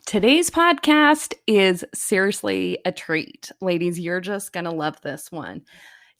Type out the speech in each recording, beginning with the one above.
Today's podcast is seriously a treat. Ladies, you're just going to love this one.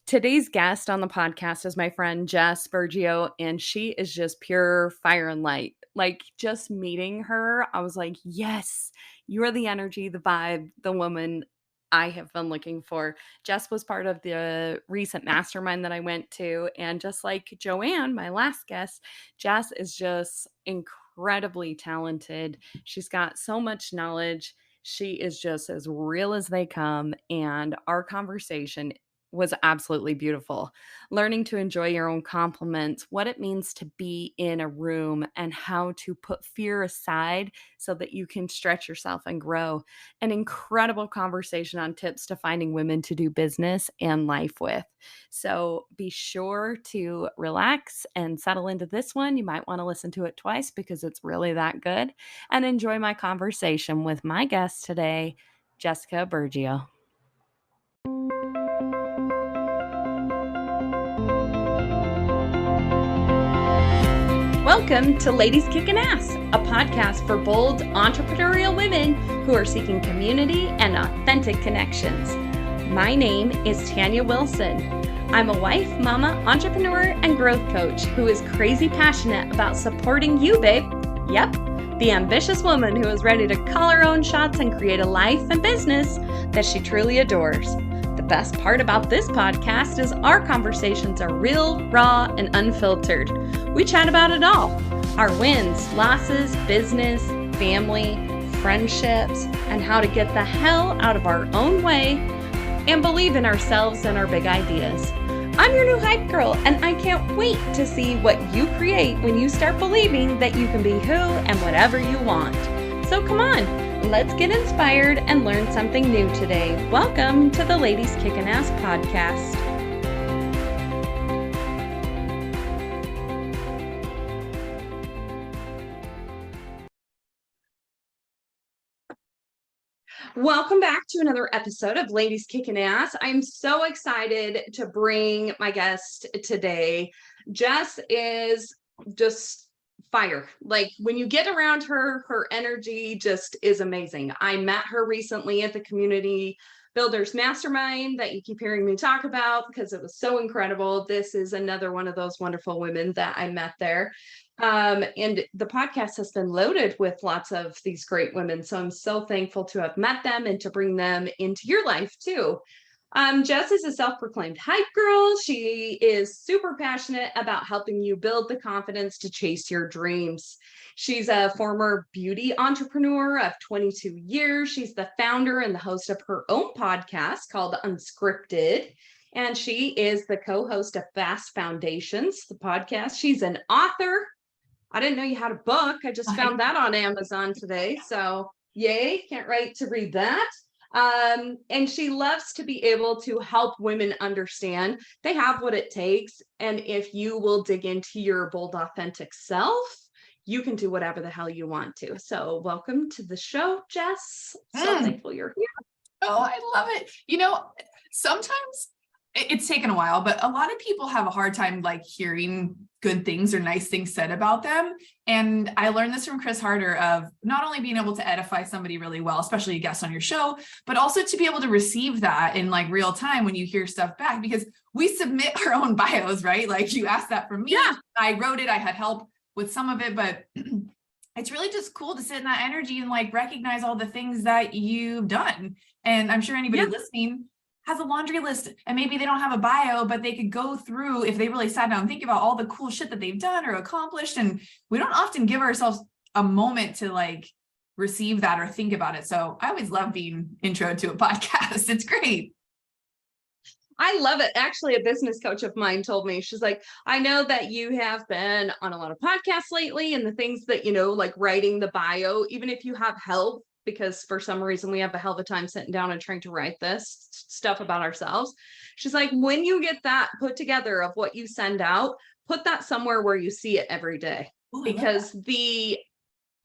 Today's guest on the podcast is my friend Jess Burgio, and she is just pure fire and light. Like, just meeting her, I was like, yes, you are the energy, the vibe, the woman I have been looking for. Jess was part of the recent mastermind that I went to, and just like Joanne, my last guest, Jess is just incredibly talented. She's got so much knowledge. She is just as real as they come, and our conversation was absolutely beautiful. Learning to enjoy your own compliments, what it means to be in a room, and how to put fear aside so that you can stretch yourself and grow. An incredible conversation on tips to finding women to do business and life with. So be sure to relax and settle into this one. You might want to listen to it twice because it's really that good. And enjoy my conversation with my guest today, Jessica Burgio. Welcome to Ladies Kicking Ass, a podcast for bold entrepreneurial women who are seeking community and authentic connections. My name is Tanya Wilson. I'm a wife, mama, entrepreneur, and growth coach who is crazy passionate about supporting you, babe. Yep, the ambitious woman who is ready to call her own shots and create a life and business that she truly adores. The best part about this podcast is our conversations are real, raw, and unfiltered. We chat about it all. Our wins, losses, business, family, friendships, and how to get the hell out of our own way and believe in ourselves and our big ideas. I'm your new hype girl, and I can't wait to see what you create when you start believing that you can be who and whatever you want. So come on, let's get inspired and learn something new today. Welcome to the Ladies Kickin' Ass podcast. Welcome back to another episode of Ladies Kicking Ass. I'm so excited to bring my guest today. Jess is just fire. Like when you get around her, her energy just is amazing. I met her recently at the Community Builders Mastermind that you keep hearing me talk about because it was so incredible. This is another one of those wonderful women that I met there. And the podcast has been loaded with lots of these great women. So I'm so thankful to have met them and to bring them into your life too. Jess is a self-proclaimed hype girl. She is super passionate about helping you build the confidence to chase your dreams. She's a former beauty entrepreneur of 22 years. She's the founder and the host of her own podcast called Unscripted. And she is the co-host of Fast Foundations, the podcast. She's an author. I didn't know you had a book. I just found that on Amazon today. So yay, can't wait to read that. And she loves to be able to help women understand they have what it takes. And if you will dig into your bold, authentic self, you can do whatever the hell you want to. So welcome to the show, Jess. So thankful you're here. Oh, I love it. Sometimes it's taken a while, but a lot of people have a hard time like hearing good things or nice things said about them. And I learned this from Chris Harder of not only being able to edify somebody really well, especially a guest on your show, but also to be able to receive that in like real time when you hear stuff back, because we submit our own bios, right? Like you asked that from me. Yeah. I wrote it. I had help with some of it, but it's really just cool to sit in that energy and like recognize all the things that you've done. And I'm sure anybody listening has a laundry list and maybe they don't have a bio, but they could go through if they really sat down and think about all the cool shit that they've done or accomplished. And we don't often give ourselves a moment to like receive that or think about it. So I always love being intro to a podcast. It's great. I love it. Actually, a business coach of mine told me, she's like, I know that you have been on a lot of podcasts lately and the things that, like writing the bio, even if you have help, because for some reason we have a hell of a time sitting down and trying to write this stuff about ourselves. She's like, when you get that put together of what you send out, put that somewhere where you see it every day. Ooh, because the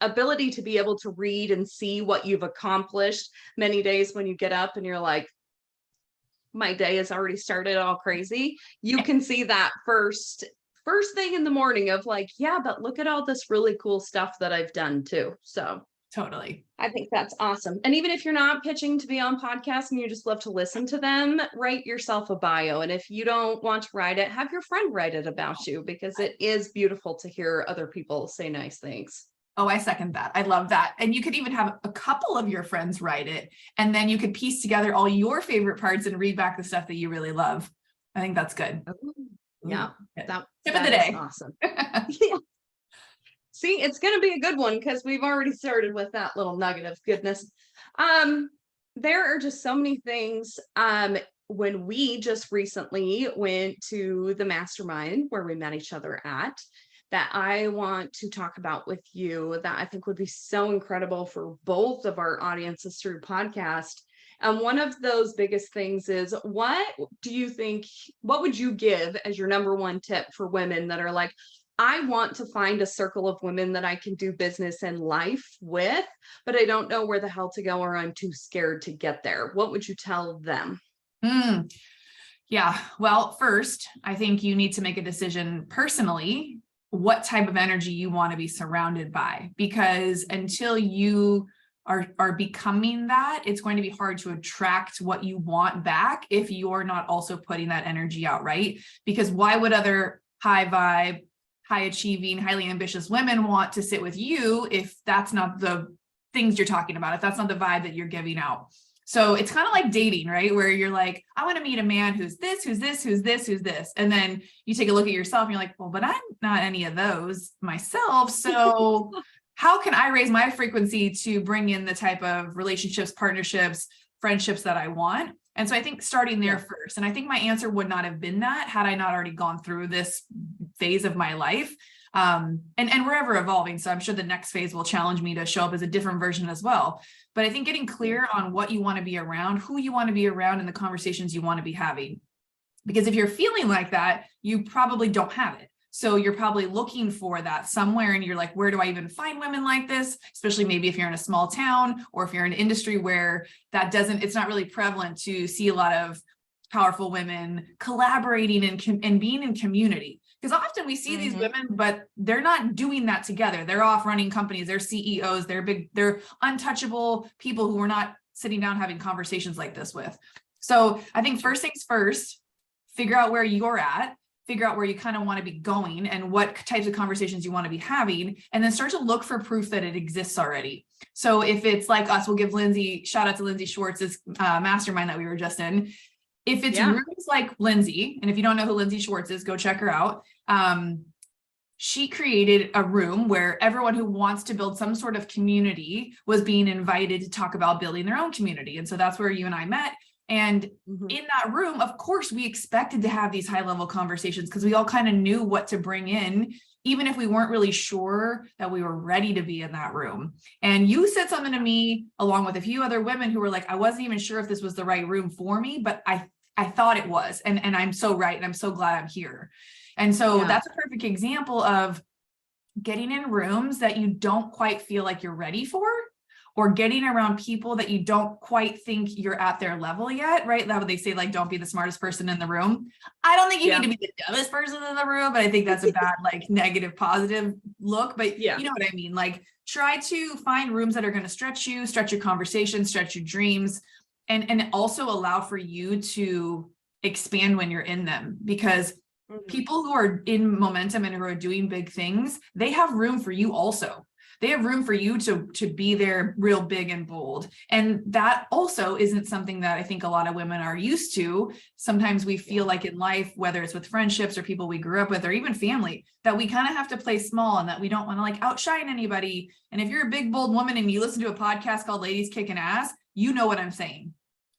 ability to be able to read and see what you've accomplished many days when you get up and you're like, my day has already started all crazy. You can see that first thing in the morning of like, yeah, but look at all this really cool stuff that I've done too. So Totally. I think that's awesome. And even if you're not pitching to be on podcasts and you just love to listen to them, write yourself a bio. And if you don't want to write it, have your friend write it about you, because it is beautiful to hear other people say nice things. Oh, I second that. I love that. And you could even have a couple of your friends write it, and then you could piece together all your favorite parts and read back the stuff that you really love. I think that's good. Yeah. Tip of the day. Awesome. Yeah. See, it's going to be a good one because we've already started with that little nugget of goodness. There are just so many things. When we just recently went to the Mastermind where we met each other at, that I want to talk about with you, that I think would be so incredible for both of our audiences through podcast. And one of those biggest things is, what do you think, what would you give as your number one tip for women that are like, I want to find a circle of women that I can do business and life with, but I don't know where the hell to go, or I'm too scared to get there? What would you tell them? Yeah. Well, first, I think you need to make a decision personally, what type of energy you want to be surrounded by, because until you are becoming that, it's going to be hard to attract what you want back if you're not also putting that energy out, right? Because why would other high vibe, high achieving, highly ambitious women want to sit with you if that's not the things you're talking about, if that's not the vibe that you're giving out? So it's kind of like dating, right? Where you're like, I want to meet a man who's this, who's this, who's this, who's this. And then you take a look at yourself and you're like, well, but I'm not any of those myself. So how can I raise my frequency to bring in the type of relationships, partnerships, friendships that I want? And so I think starting there first, and I think my answer would not have been that had I not already gone through this phase of my life. And we're ever evolving. So I'm sure the next phase will challenge me to show up as a different version as well. But I think getting clear on what you want to be around, who you want to be around, and the conversations you want to be having. Because if you're feeling like that, you probably don't have it. So you're probably looking for that somewhere, and you're like, where do I even find women like this? Especially maybe if you're in a small town, or if you're in an industry where it's not really prevalent to see a lot of powerful women collaborating and being in community. Because often we see these women, but they're not doing that together. They're off running companies, they're CEOs, they're untouchable people who we're not sitting down having conversations like this with. So I think first things first, figure out where you're at, figure out where you kind of want to be going and what types of conversations you want to be having, and then start to look for proof that it exists already. So if it's like us, we'll give shout out to Lindsay Schwartz's mastermind that we were just in. If it's rooms like Lindsay, and if you don't know who Lindsay Schwartz is, go check her out. She created a room where everyone who wants to build some sort of community was being invited to talk about building their own community. And so that's where you and I met. And in that room, of course, we expected to have these high-level conversations because we all kind of knew what to bring in, even if we weren't really sure that we were ready to be in that room. And you said something to me, along with a few other women who were like, I wasn't even sure if this was the right room for me, but I thought it was. And I'm so right. And I'm so glad I'm here. And so that's a perfect example of getting in rooms that you don't quite feel like you're ready for, or getting around people that you don't quite think you're at their level yet, right? That what they say, like, don't be the smartest person in the room. I don't think you need to be the dumbest person in the room, but I think that's a bad, like, negative, positive look. But you know what I mean? Like, try to find rooms that are going to stretch you, stretch your conversation, stretch your dreams, and also allow for you to expand when you're in them. Because people who are in momentum and who are doing big things, they have room for you also. They have room for you to be there real big and bold. And that also isn't something that I think a lot of women are used to. Sometimes we feel like in life, whether it's with friendships or people we grew up with, or even family, that we kind of have to play small and that we don't want to like outshine anybody. And if you're a big, bold woman and you listen to a podcast called Ladies Kicking Ass, you know what I'm saying.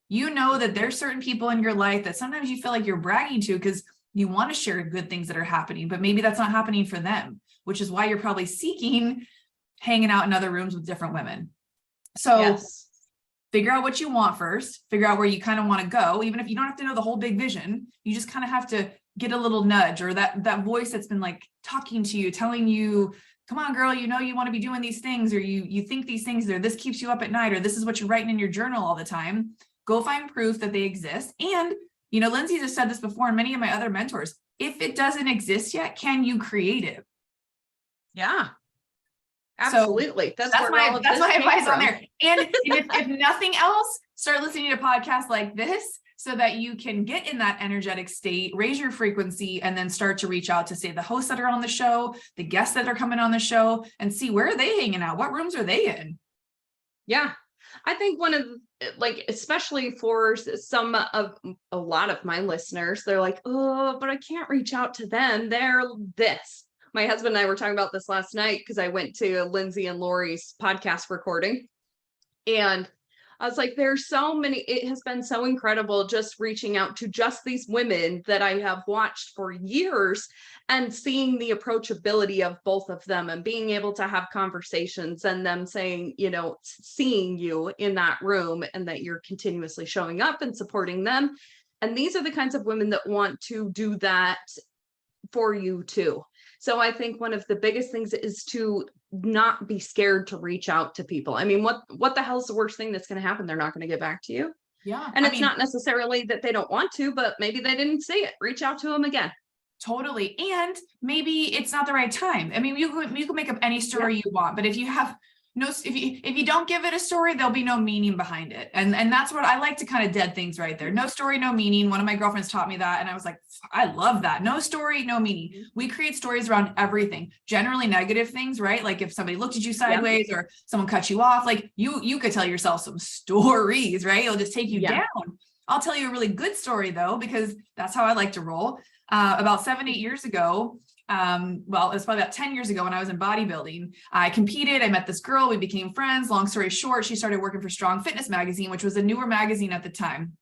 You know that there's certain people in your life that sometimes you feel like you're bragging to because you want to share good things that are happening, but maybe that's not happening for them, which is why you're probably seeking hanging out in other rooms with different women. So figure out what you want first, figure out where you kind of want to go. Even if you don't have to know the whole big vision, you just kind of have to get a little nudge, or that voice that's been like talking to you, telling you, come on, girl, you know, you want to be doing these things, or you think these things, or this keeps you up at night, or this is what you're writing in your journal all the time. Go find proof that they exist. And, you know, Lindsay just said this before, and many of my other mentors, if it doesn't exist yet, can you create it? Yeah. So Absolutely. That's that's where all my of that's this my came advice on from. there. And if nothing else, start listening to podcasts like this so that you can get in that energetic state, raise your frequency, and then start to reach out to, say, the hosts that are on the show, the guests that are coming on the show, and see, where are they hanging out? What rooms are they in? Yeah. I think one of like, especially for a lot of my listeners, they're like, oh, but I can't reach out to them. They're this. My husband and I were talking about this last night because I went to Lindsay and Lori's podcast recording. And I was like, there's so many, it has been so incredible just reaching out to just these women that I have watched for years and seeing the approachability of both of them and being able to have conversations and them saying, seeing you in that room and that you're continuously showing up and supporting them. And these are the kinds of women that want to do that for you too. So I think one of the biggest things is to not be scared to reach out to people. I mean, what the hell's the worst thing that's going to happen? They're not going to get back to you. Yeah. And it's not necessarily that they don't want to, but maybe they didn't see it. Reach out to them again. Totally. And maybe it's not the right time. I mean, you can make up any story you want, but if you have if you don't give it a story, there'll be no meaning behind it. And that's what I like, to kind of dead things right there. No story, no meaning. One of my girlfriends taught me that. And I was like, I love that. No story, no meaning. We create stories around everything, generally negative things, right? Like if somebody looked at you sideways or someone cut you off, like you could tell yourself some stories, right? It'll just take you down. I'll tell you a really good story though, because that's how I like to roll. About 7-8 years ago, it was probably about 10 years ago when I was in bodybuilding. I competed, I met this girl, we became friends. Long story short, she started working for Strong Fitness magazine, which was a newer magazine at the time.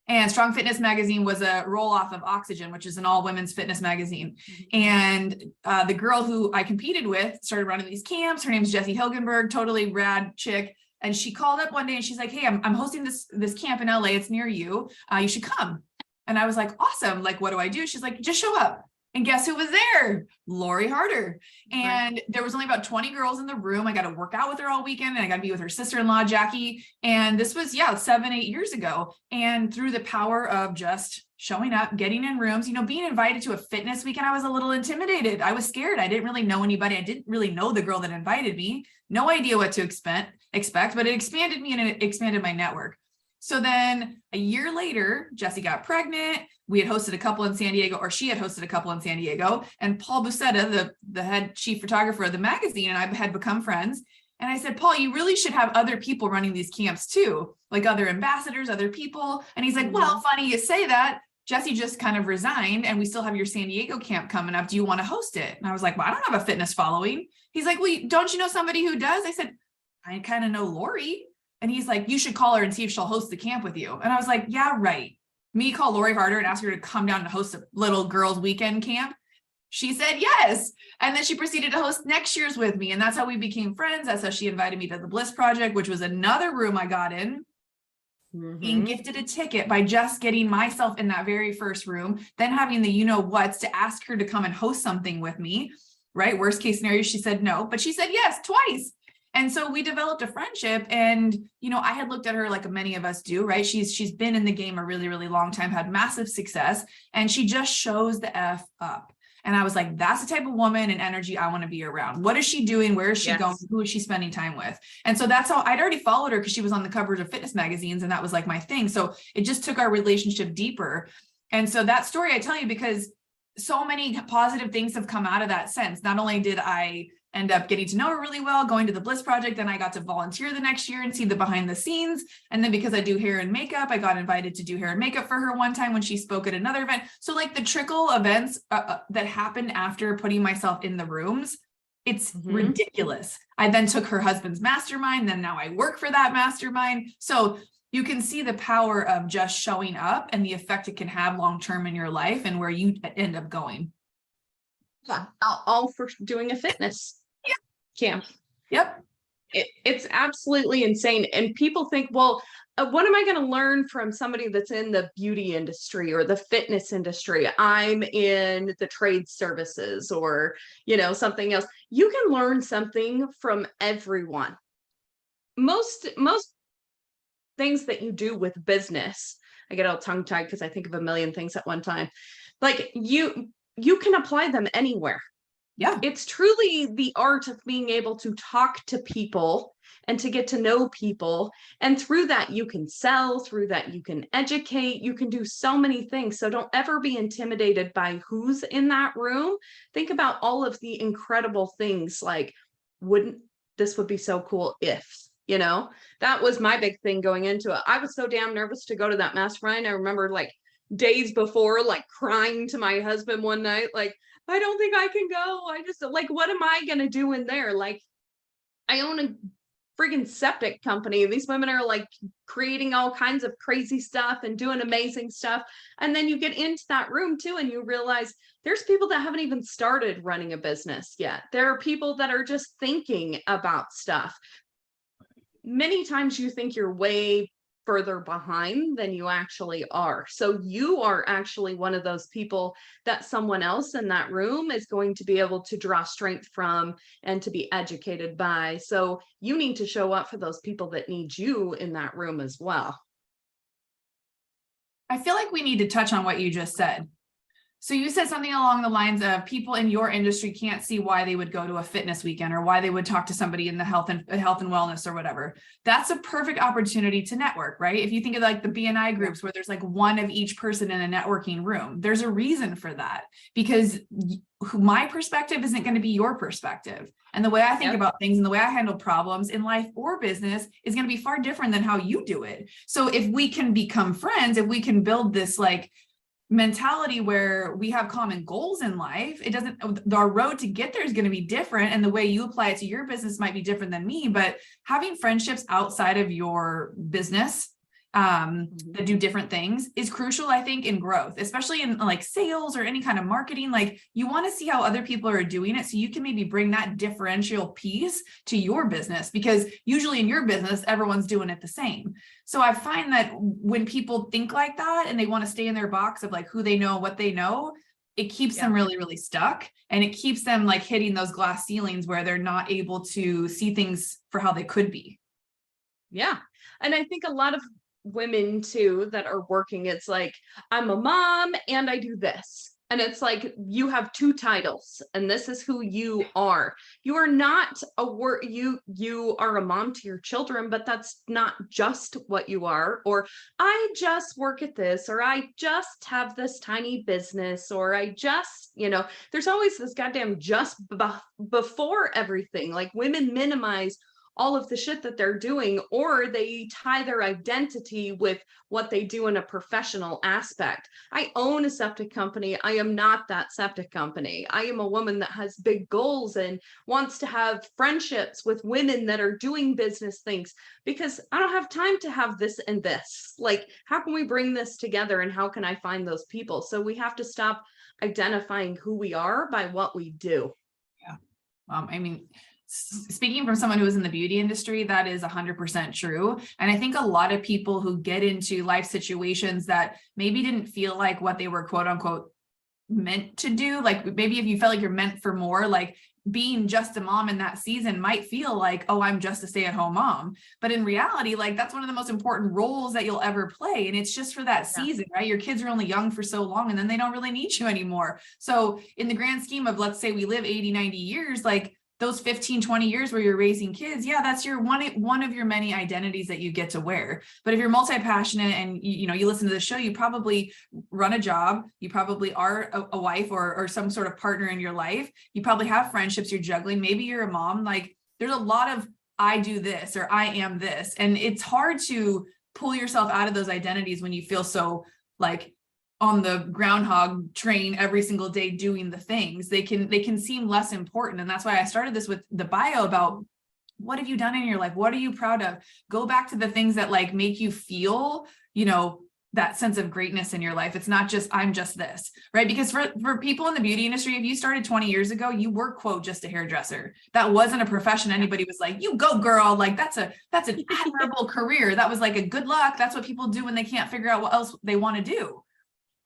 And Strong Fitness magazine was a roll off of Oxygen, which is an all women's fitness magazine. And the girl who I competed with started running these camps. Her name's Jessie Hilgenberg, totally rad chick. And she called up one day and she's like, hey, I'm hosting this camp in LA. It's near you. You should come. And I was like, awesome. Like, what do I do? She's like, just show up. And guess who was there? Lori Harder. And there was only about 20 girls in the room. I got to work out with her all weekend, and I got to be with her sister-in-law, Jackie. And this was, 7-8 years ago. And through the power of just showing up, getting in rooms, being invited to a fitness weekend, I was a little intimidated. I was scared. I didn't really know anybody. I didn't really know the girl that invited me. No idea what to expect, but it expanded me and it expanded my network. So then a year later, Jessie got pregnant. We had hosted a couple in San Diego, or she had hosted a couple in San Diego. And Paul Busetta, the head chief photographer of the magazine, and I had become friends. And I said, Paul, you really should have other people running these camps too, like other ambassadors, other people. And he's like, well, funny you say that. Jessie just kind of resigned and we still have your San Diego camp coming up. Do you want to host it? And I was like, well, I don't have a fitness following. He's like, well, don't you know somebody who does? I said, I kind of know Lori. And he's like, you should call her and see if she'll host the camp with you. And I was like, yeah, right. Me call Lori Harder and ask her to come down and host a little girls weekend camp. She said yes. And then she proceeded to host next year's with me. And that's how we became friends. That's how she invited me to the Bliss Project, which was another room I got in. Being gifted a ticket by just getting myself in that very first room, then having the whats to ask her to come and host something with me, right? Worst case scenario, she said no, but she said yes twice. And so we developed a friendship, and, I had looked at her like many of us do, right? She's been in the game a really, really long time, had massive success, and she just shows the F up. And I was like, that's the type of woman and energy I want to be around. What is she doing? Where is she going? Who is she spending time with? And so that's how I'd already followed her, because she was on the covers of fitness magazines, and that was like my thing. So it just took our relationship deeper. And so that story I tell you because so many positive things have come out of that sense. Not only did I end up getting to know her really well, going to the Bliss Project, then I got to volunteer the next year and see the behind the scenes. And then because I do hair and makeup, I got invited to do hair and makeup for her one time when she spoke at another event. So like the trickle events that happened after putting myself in the rooms, it's ridiculous. I then took her husband's mastermind. Then now I work for that mastermind. So you can see the power of just showing up and the effect it can have long-term in your life and where you end up going. Yeah, all for doing a fitness camp. Yep. It's absolutely insane. And people think, well, what am I going to learn from somebody that's in the beauty industry or the fitness industry? I'm in the trade services or, something else. You can learn something from everyone. Most things that you do with business, I get all tongue tied because I think of a million things at one time. Like you can apply them anywhere. Yeah. It's truly the art of being able to talk to people and to get to know people. And through that, you can sell, through that, you can educate, you can do so many things. So don't ever be intimidated by who's in that room. Think about all of the incredible things like, wouldn't this would be so cool if, you know, that was my big thing going into it. I was so damn nervous to go to that mastermind. I remember like days before, like crying to my husband one night, like, I don't think I can go. I just like, what am I going to do in there? Like, I own a friggin' septic company. These women are like creating all kinds of crazy stuff and doing amazing stuff. And then you get into that room too, and you realize there's people that haven't even started running a business yet. There are people that are just thinking about stuff. Many times you think you're way further behind than you actually are. So you are actually one of those people that someone else in that room is going to be able to draw strength from and to be educated by. So you need to show up for those people that need you in that room as well. I feel like we need to touch on what you just said. So you said something along the lines of people in your industry can't see why they would go to a fitness weekend or why they would talk to somebody in the health and wellness or whatever. That's a perfect opportunity to network, right? If you think of like the BNI groups where there's like one of each person in a networking room, there's a reason for that, because my perspective isn't going to be your perspective. And the way I think about things and the way I handle problems in life or business is going to be far different than how you do it. So if we can become friends, if we can build this like mentality where we have common goals in life, it doesn't, our road to get there is going to be different, and the way you apply it to your business might be different than me, but having friendships outside of your business that do different things is crucial, I think, in growth, especially in like sales or any kind of marketing. Like you want to see how other people are doing it so you can maybe bring that differential piece to your business, because usually in your business, everyone's doing it the same. So I find that when people think like that and they want to stay in their box of like who they know, what they know, it keeps them really, really stuck, and it keeps them like hitting those glass ceilings where they're not able to see things for how they could be. Yeah. And I think a lot of women too that are working, it's like, I'm a mom and I do this. And it's like, you have two titles and this is who you are. You are not you are a mom to your children, but that's not just what you are. Or I just work at this, or I just have this tiny business, or I just, you know, there's always this goddamn just before everything. Like women minimize all of the shit that they're doing, or they tie their identity with what they do in a professional aspect. I own a septic company. I am not that septic company. I am a woman that has big goals and wants to have friendships with women that are doing business things, because I don't have time to have this and this. Like, how can we bring this together, and how can I find those people? So we have to stop identifying who we are by what we do. Yeah. I mean, speaking from someone who was in the beauty industry, that is 100% true. And I think a lot of people who get into life situations that maybe didn't feel like what they were quote unquote meant to do, like maybe if you felt like you're meant for more, like being just a mom in that season might feel like, oh, I'm just a stay-at-home mom. But in reality, like that's one of the most important roles that you'll ever play. And it's just for that season, right? Your kids are only young for so long and then they don't really need you anymore. So in the grand scheme of, let's say we live 80, 90 years, like those 15, 20 years where you're raising kids, yeah, that's your one of your many identities that you get to wear. But if you're multi-passionate and you know, you listen to the show, you probably run a job, you probably are a wife or some sort of partner in your life. You probably have friendships you're juggling. Maybe you're a mom. Like there's a lot of I do this or I am this. And it's hard to pull yourself out of those identities when you feel so like on the groundhog train every single day doing the things. They can seem less important. And that's why I started this with the bio about what have you done in your life? What are you proud of? Go back to the things that like make you feel, you know, that sense of greatness in your life. It's not just, I'm just this, right? Because for people in the beauty industry, if you started 20 years ago, you were quote, just a hairdresser. That wasn't a profession. Anybody was like, you go girl. Like that's an admirable career. That was like a good luck. That's what people do when they can't figure out what else they want to do.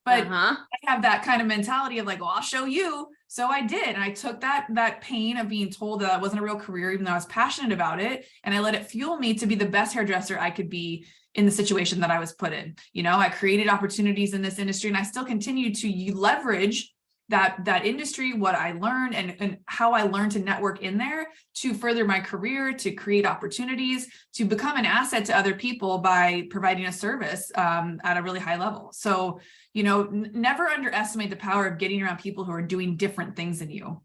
But I have that kind of mentality of like, well, I'll show you. So I did. And I took that pain of being told that wasn't a real career, even though I was passionate about it. And I let it fuel me to be the best hairdresser I could be in the situation that I was put in. You know, I created opportunities in this industry and I still continue to leverage that industry, what I learned and how I learned to network in there to further my career, to create opportunities, to become an asset to other people by providing a service at a really high level. So, never underestimate the power of getting around people who are doing different things than you.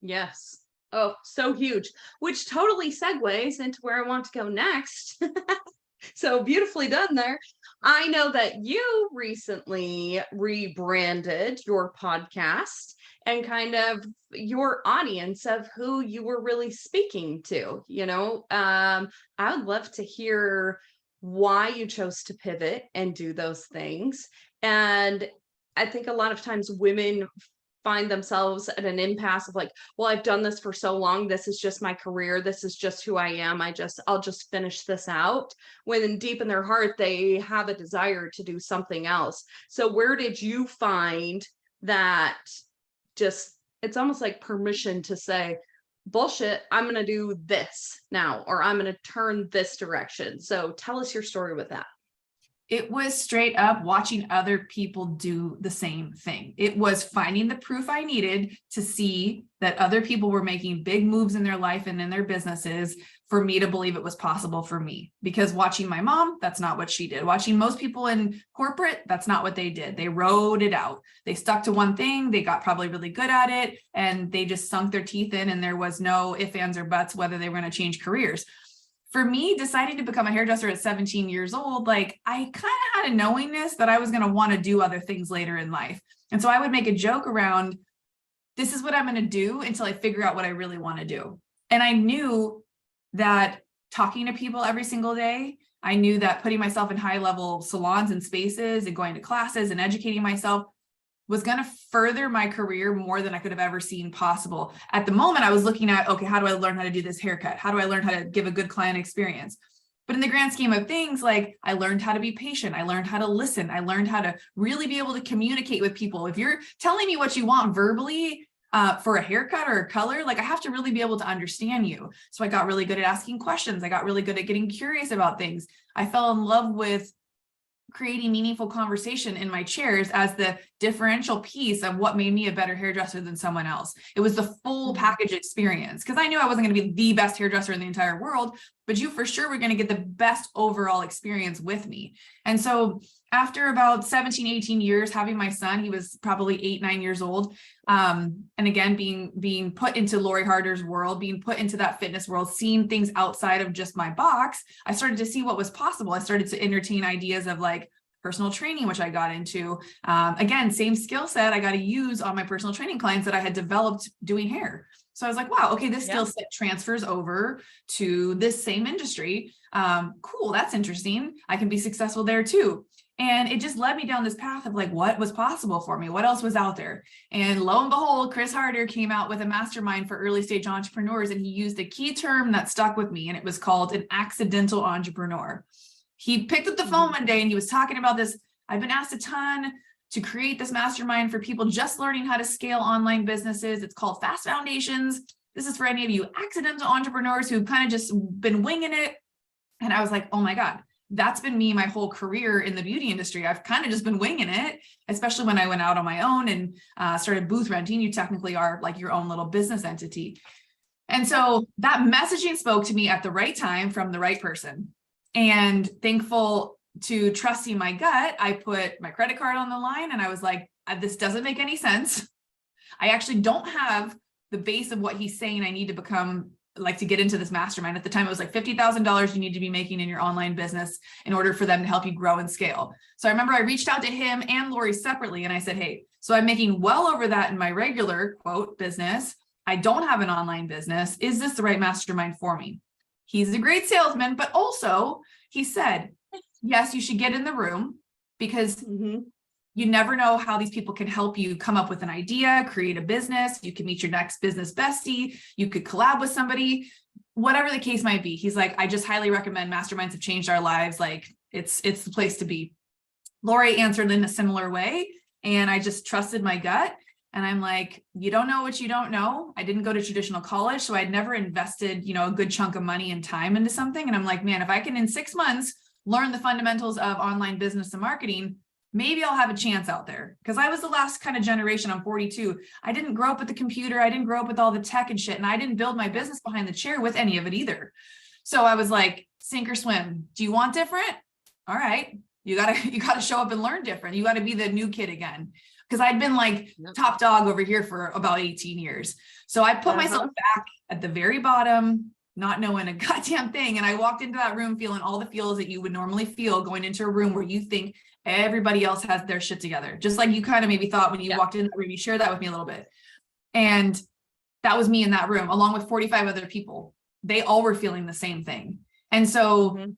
Yes. Oh, so huge, which totally segues into where I want to go next. So beautifully done there. I know that you recently rebranded your podcast and kind of your audience of who you were really speaking to. I would love to hear why you chose to pivot and do those things. And I think a lot of times women find themselves at an impasse of like, well, I've done this for so long. This is just my career. This is just who I am. I'll just finish this out. When deep in their heart, they have a desire to do something else. So where did you find that it's almost like permission to say, bullshit, I'm going to do this now, or I'm going to turn this direction. So tell us your story with that. It was straight up watching other people do the same thing. It was finding the proof I needed to see that other people were making big moves in their life and in their businesses for me to believe it was possible for me. Because watching my mom, that's not what she did. Watching most people in corporate, that's not what they did. They rode it out. They stuck to one thing. They got probably really good at it, and they just sunk their teeth in, and there was no ifs, ands, or buts whether they were going to change careers. For me, deciding to become a hairdresser at 17 years old, like I kind of had a knowingness that I was going to want to do other things later in life. And so I would make a joke around, this is what I'm going to do until I figure out what I really want to do. And I knew that talking to people every single day, I knew that putting myself in high level salons and spaces and going to classes and educating myself was going to further my career more than I could have ever seen possible. At the moment, I was looking at, okay, how do I learn how to do this haircut? How do I learn how to give a good client experience? But in the grand scheme of things, like I learned how to be patient. I learned how to listen. I learned how to really be able to communicate with people. If you're telling me what you want verbally for a haircut or a color, like I have to really be able to understand you. So I got really good at asking questions. I got really good at getting curious about things. I fell in love with creating meaningful conversation in my chairs as the differential piece of what made me a better hairdresser than someone else. It was the full package experience, because I knew I wasn't going to be the best hairdresser in the entire world, but you for sure were going to get the best overall experience with me. And so after about 17, 18 years having my son, he was probably 8, 9 years old. And again, being put into Lori Harder's world, being put into that fitness world, seeing things outside of just my box, I started to see what was possible. I started to entertain ideas of like personal training, which I got into. Again, same skill set I got to use on my personal training clients that I had developed doing hair. So I was like, wow, okay, this skill set transfers over to this same industry. Cool, that's interesting. I can be successful there too. And it just led me down this path of like, what was possible for me? What else was out there? And lo and behold, Chris Harder came out with a mastermind for early stage entrepreneurs. And he used a key term that stuck with me. And it was called an accidental entrepreneur. He picked up the phone one day and he was talking about this. I've been asked a ton to create this mastermind for people just learning how to scale online businesses. It's called Fast Foundations. This is for any of you accidental entrepreneurs who've kind of just been winging it. And I was like, oh my God. That's been me my whole career in the beauty industry. I've kind of just been winging it, especially when I went out on my own and started booth renting. You technically are like your own little business entity. And so that messaging spoke to me at the right time from the right person. And thankful to trusting my gut, I put my credit card on the line and I was like, this doesn't make any sense. I actually don't have the base of what he's saying I need to become, like to get into this mastermind. At the time, it was like $50,000 you need to be making in your online business in order for them to help you grow and scale. So I remember I reached out to him and Lori separately and I said, hey, so I'm making well over that in my regular quote business. I don't have an online business. Is this the right mastermind for me? He's a great salesman, but also he said, yes, you should get in the room because you never know how these people can help you come up with an idea, create a business. You can meet your next business bestie. You could collab with somebody, whatever the case might be. He's like, I just highly recommend masterminds have changed our lives. Like it's the place to be. Lori answered in a similar way. And I just trusted my gut. And I'm like, you don't know what you don't know. I didn't go to traditional college, so I'd never invested, a good chunk of money and time into something. And I'm like, man, if I can in 6 months learn the fundamentals of online business and marketing, maybe I'll have a chance out there. Because I was the last kind of generation. I'm 42. I didn't grow up with the computer. I didn't grow up with all the tech and shit. And I didn't build my business behind the chair with any of it either. So I was like, sink or swim. Do you want different? All right. You gotta show up and learn different. You got to be the new kid again. Because I'd been like top dog over here for about 18 years. So I put myself back at the very bottom, not knowing a goddamn thing. And I walked into that room feeling all the feels that you would normally feel going into a room where you think everybody else has their shit together. Just like you kind of maybe thought when you walked in the room. You shared that with me a little bit. And that was me in that room, along with 45 other people. They all were feeling the same thing. And so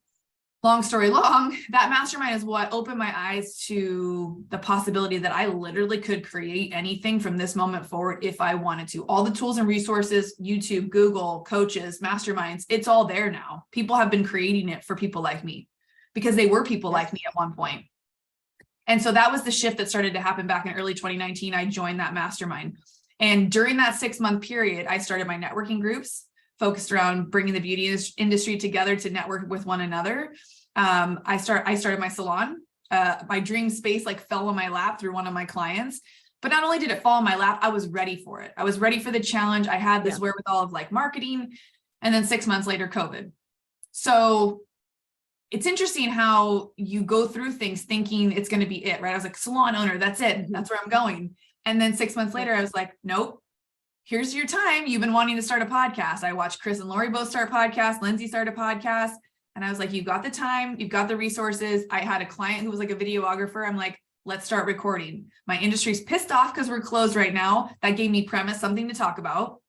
long story long, that mastermind is what opened my eyes to the possibility that I literally could create anything from this moment forward if I wanted to. All the tools and resources, YouTube, Google, coaches, masterminds, it's all there now. People have been creating it for people like me because they were people like me at one point. And so that was the shift that started to happen back in early 2019. I joined that mastermind. And during that 6-month period, I started my networking groups focused around bringing the beauty industry together to network with one another. I started my salon. My dream space like fell on my lap through one of my clients. But not only did it fall on my lap, I was ready for it. I was ready for the challenge. I had this wherewithal of like marketing. And then 6 months later, COVID. So it's interesting how you go through things thinking it's going to be it, right? I was like, salon owner, that's it. That's where I'm going. And then 6 months later, I was like, nope, here's your time. You've been wanting to start a podcast. I watched Chris and Lori both start podcasts. Lindsay started a podcast. And I was like, you've got the time, you've got the resources. I had a client who was like a videographer. I'm like, let's start recording. My industry's pissed off because we're closed right now. That gave me premise, something to talk about.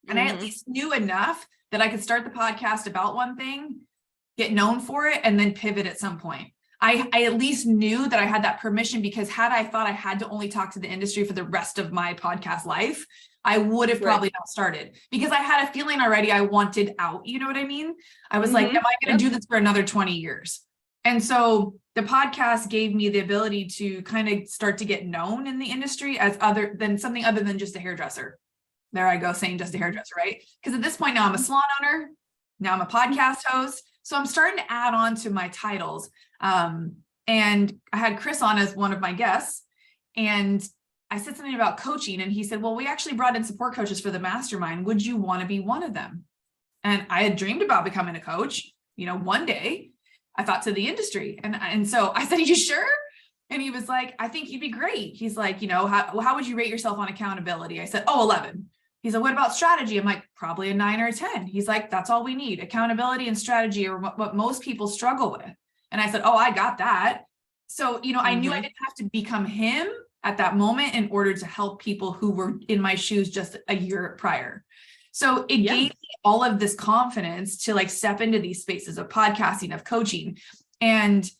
And I at least knew enough that I could start the podcast about one thing, get known for it, and then pivot at some point. I at least knew that I had that permission, because had I thought I had to only talk to the industry for the rest of my podcast life, I would have probably not started, because I had a feeling already I wanted out. You know what I mean? I was like, am I going to do this for another 20 years? And so the podcast gave me the ability to kind of start to get known in the industry as something other than just a hairdresser. There I go saying just a hairdresser, right? Because at this point now I'm a salon owner. Now I'm a podcast host. So I'm starting to add on to my titles. And I had Chris on as one of my guests, and I said something about coaching, and he said, well, we actually brought in support coaches for the mastermind. Would you want to be one of them? And I had dreamed about becoming a coach, one day. I thought to the industry. And so I said, are you sure? And he was like, I think you'd be great. He's like, how would you rate yourself on accountability? I said, 11. He said, what about strategy? I'm like, probably a 9 or a 10. He's like, that's all we need. Accountability and strategy are what most people struggle with. And I said, oh, I got that. So, I knew I didn't have to become him at that moment in order to help people who were in my shoes just a year prior. So it gave me all of this confidence to like step into these spaces of podcasting, of coaching. And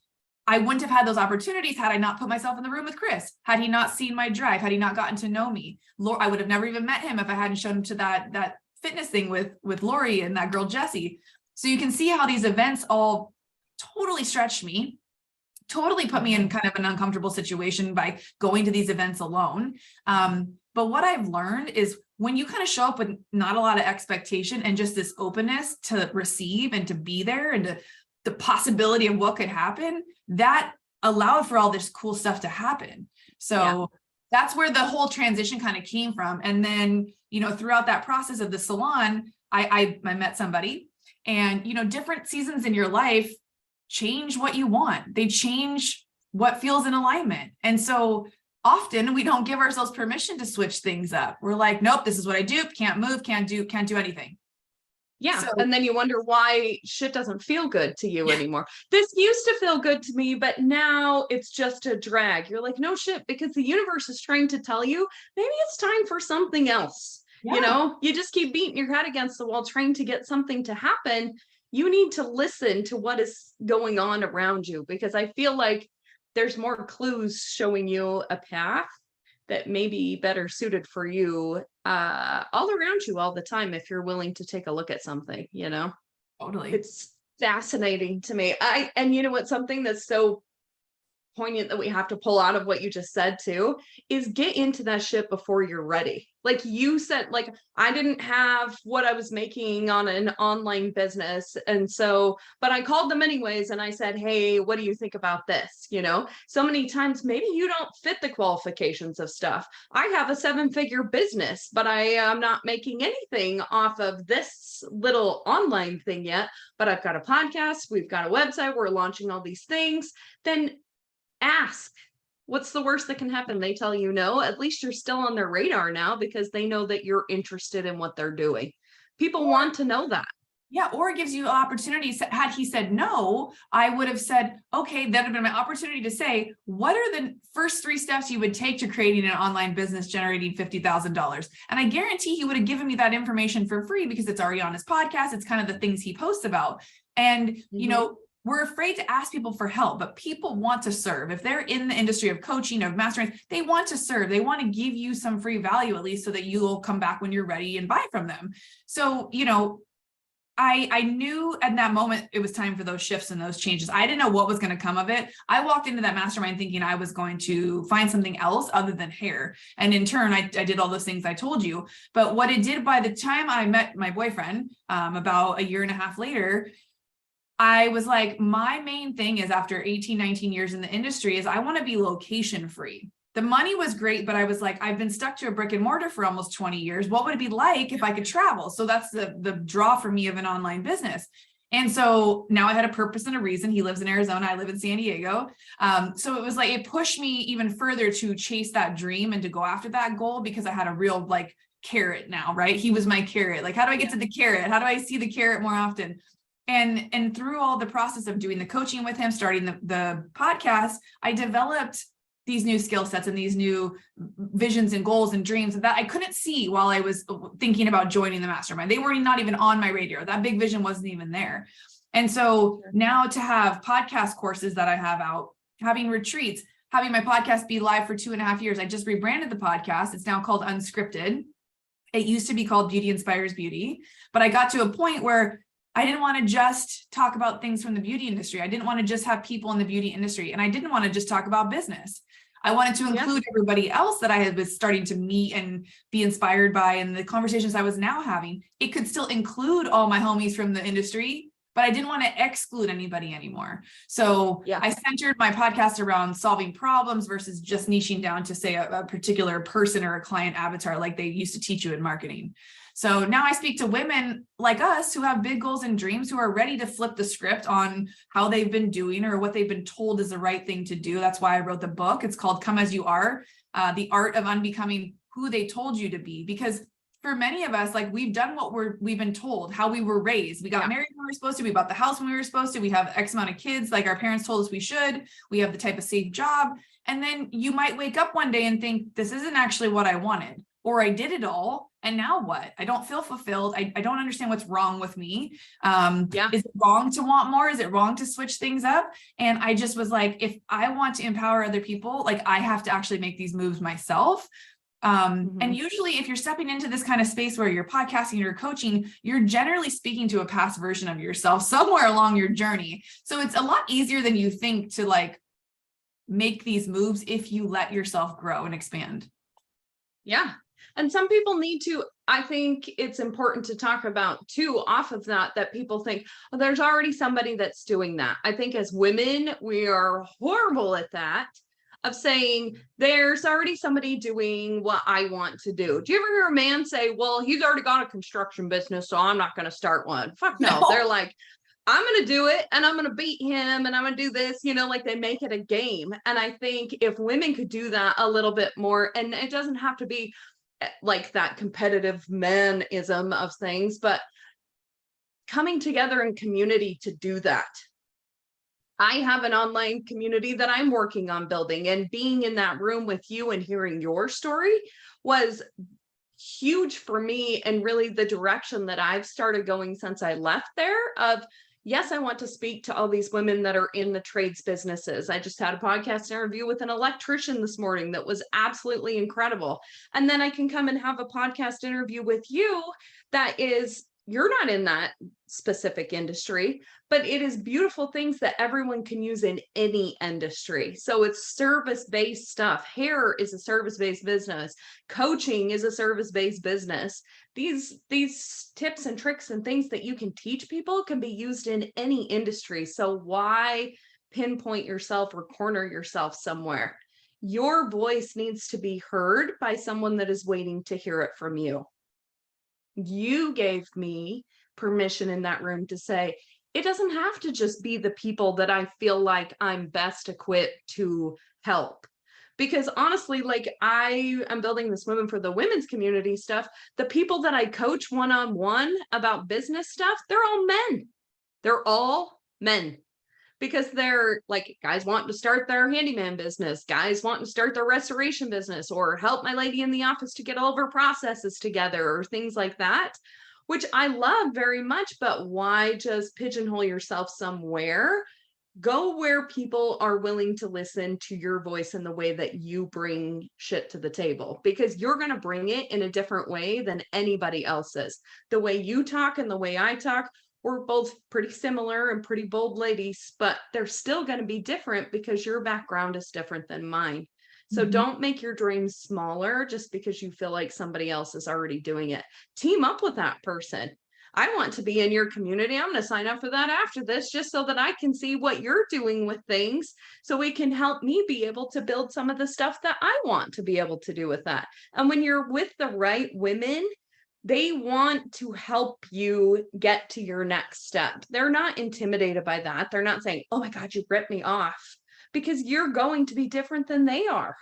I wouldn't have had those opportunities had I not put myself in the room with Chris, had he not seen my drive, had he not gotten to know me. I would have never even met him if I hadn't shown him to that fitness thing with Lori and that girl, Jessie. So you can see how these events all totally stretched me, totally put me in kind of an uncomfortable situation by going to these events alone. But what I've learned is when you kind of show up with not a lot of expectation and just this openness to receive and to be there and to the possibility of what could happen, that allowed for all this cool stuff to happen. So that's where the whole transition kind of came from. And then, throughout that process of the salon, I met somebody, and, different seasons in your life change what you want. They change what feels in alignment. And so often we don't give ourselves permission to switch things up. We're like, nope, this is what I do. Can't move, can't do anything. Yeah. So, and then you wonder why shit doesn't feel good to you anymore. This used to feel good to me, but now it's just a drag. You're like, no shit, because the universe is trying to tell you, maybe it's time for something else. You just keep beating your head against the wall, trying to get something to happen. You need to listen to what is going on around you, because I feel like there's more clues showing you a path that may be better suited for you all around you all the time, if you're willing to take a look at something, Totally. It's fascinating to me. And you know what, something that's so poignant that we have to pull out of what you just said too, is get into that shit before you're ready. Like you said, like I didn't have what I was making on an online business. And so, but I called them anyways. And I said, hey, what do you think about this? You know, so many times maybe you don't fit the qualifications of stuff. I have a 7-figure business, but I am not making anything off of this little online thing yet. But I've got a podcast, we've got a website, we're launching all these things. Then ask. What's the worst that can happen? They tell you no. At least you're still on their radar now because they know that you're interested in what they're doing. People want to know that. Yeah, or it gives you opportunities. Had he said no, I would have said, okay, that would have been my opportunity to say, what are the first 3 steps you would take to creating an online business generating $50,000? And I guarantee he would have given me that information for free because it's already on his podcast. It's kind of the things he posts about. And, you know, we're afraid to ask people for help, but people want to serve. If they're in the industry of coaching, of mastermind, they want to serve. They want to give you some free value, at least, so that you will come back when you're ready and buy from them. So, you know, I knew at that moment it was time for those shifts and those changes. I didn't know what was going to come of it. I walked into that mastermind thinking I was going to find something else other than hair. And in turn, I did all those things I told you. But what it did, by the time I met my boyfriend, about a year and a half later, I was like, my main thing is, after 18, 19 years in the industry, is I want to be location free. The money was great, but I was like, I've been stuck to a brick and mortar for almost 20 years. What would it be like if I could travel? So that's the draw for me of an online business. And so now I had a purpose and a reason. He lives in Arizona. I live in San Diego. So it was like, it pushed me even further to chase that dream and to go after that goal, because I had a real like carrot now, right? He was my carrot. Like, how do I get to the carrot? How do I see the carrot more often? And through all the process of doing the coaching with him, starting the podcast, I developed these new skill sets and these new visions and goals and dreams that I couldn't see while I was thinking about joining the mastermind. They were not even on my radar. That big vision wasn't even there. And so now to have podcast courses that I have out, having retreats, having my podcast be live for 2.5 years. I just rebranded the podcast. It's now called Unscripted. It used to be called Beauty Inspires Beauty, but I got to a point where I didn't want to just talk about things from the beauty industry. I didn't want to just have people in the beauty industry. And I didn't want to just talk about business. I wanted to include everybody else that I had been starting to meet and be inspired by, and the conversations I was now having. It could still include all my homies from the industry, but I didn't want to exclude anybody anymore. So I centered my podcast around solving problems versus just niching down to, say, a particular person or a client avatar like they used to teach you in marketing. So now I speak to women like us who have big goals and dreams, who are ready to flip the script on how they've been doing or what they've been told is the right thing to do. That's why I wrote the book. It's called Come As You Are, The Art of Unbecoming Who They Told You to Be. Because for many of us, like, we've done what we've been told, how we were raised. We got married when we were supposed to. We bought the house when we were supposed to. We have X amount of kids, like our parents told us we should. We have the type of safe job. And then you might wake up one day and think, this isn't actually what I wanted. Or I did it all, and now what? I don't feel fulfilled. I don't understand what's wrong with me. Is it wrong to want more? Is it wrong to switch things up? And I just was like, if I want to empower other people, like, I have to actually make these moves myself. And usually if you're stepping into this kind of space where you're podcasting or coaching, you're generally speaking to a past version of yourself somewhere along your journey. So it's a lot easier than you think to, like, make these moves if you let yourself grow and expand. Yeah. And some people need to, I think it's important to talk about too, off of that people think, oh, there's already somebody that's doing that. I think as women, we are horrible at that, of saying there's already somebody doing what I want to do. Do you ever hear a man say, well, he's already got a construction business, so I'm not going to start one? Fuck no. They're like, I'm going to do it, and I'm going to beat him, and I'm going to do this, you know, like they make it a game. And I think if women could do that a little bit more, and it doesn't have to be like that competitive manism of things, but coming together in community to do that. I have an online community that I'm working on building, and being in that room with you and hearing your story was huge for me, and really the direction that I've started going since I left there. Of yes, I want to speak to all these women that are in the trades businesses. I just had a podcast interview with an electrician this morning that was absolutely incredible. And then I can come and have a podcast interview with you that is you're not in that specific industry, but it is beautiful things that everyone can use in any industry. So it's service-based stuff. Hair is a service-based business. Coaching is a service-based business. These tips and tricks and things that you can teach people can be used in any industry. So why pinpoint yourself or corner yourself somewhere? Your voice needs to be heard by someone that is waiting to hear it from you. You gave me permission in that room to say, it doesn't have to just be the people that I feel like I'm best equipped to help. Because honestly, like I am building this Women for the Women's community stuff. The people that I coach one-on-one about business stuff, they're all men. They're all men. Because they're like guys wanting to start their handyman business, guys wanting to start their restoration business, or help my lady in the office to get all of her processes together, or things like that, which I love very much. But why just pigeonhole yourself somewhere? Go where people are willing to listen to your voice and the way that you bring shit to the table, because you're going to bring it in a different way than anybody else's. The way you talk and the way I talk, we're both pretty similar and pretty bold ladies, but they're still going to be different because your background is different than mine. So don't make your dreams smaller just because you feel like somebody else is already doing it. Team up with that person. I want to be in your community. I'm going to sign up for that after this, just so that I can see what you're doing with things, so it can help me be able to build some of the stuff that I want to be able to do with that. And when you're with the right women, they want to help you get to your next step. They're not intimidated by that. They're not saying, oh my God, you ripped me off, because you're going to be different than they are.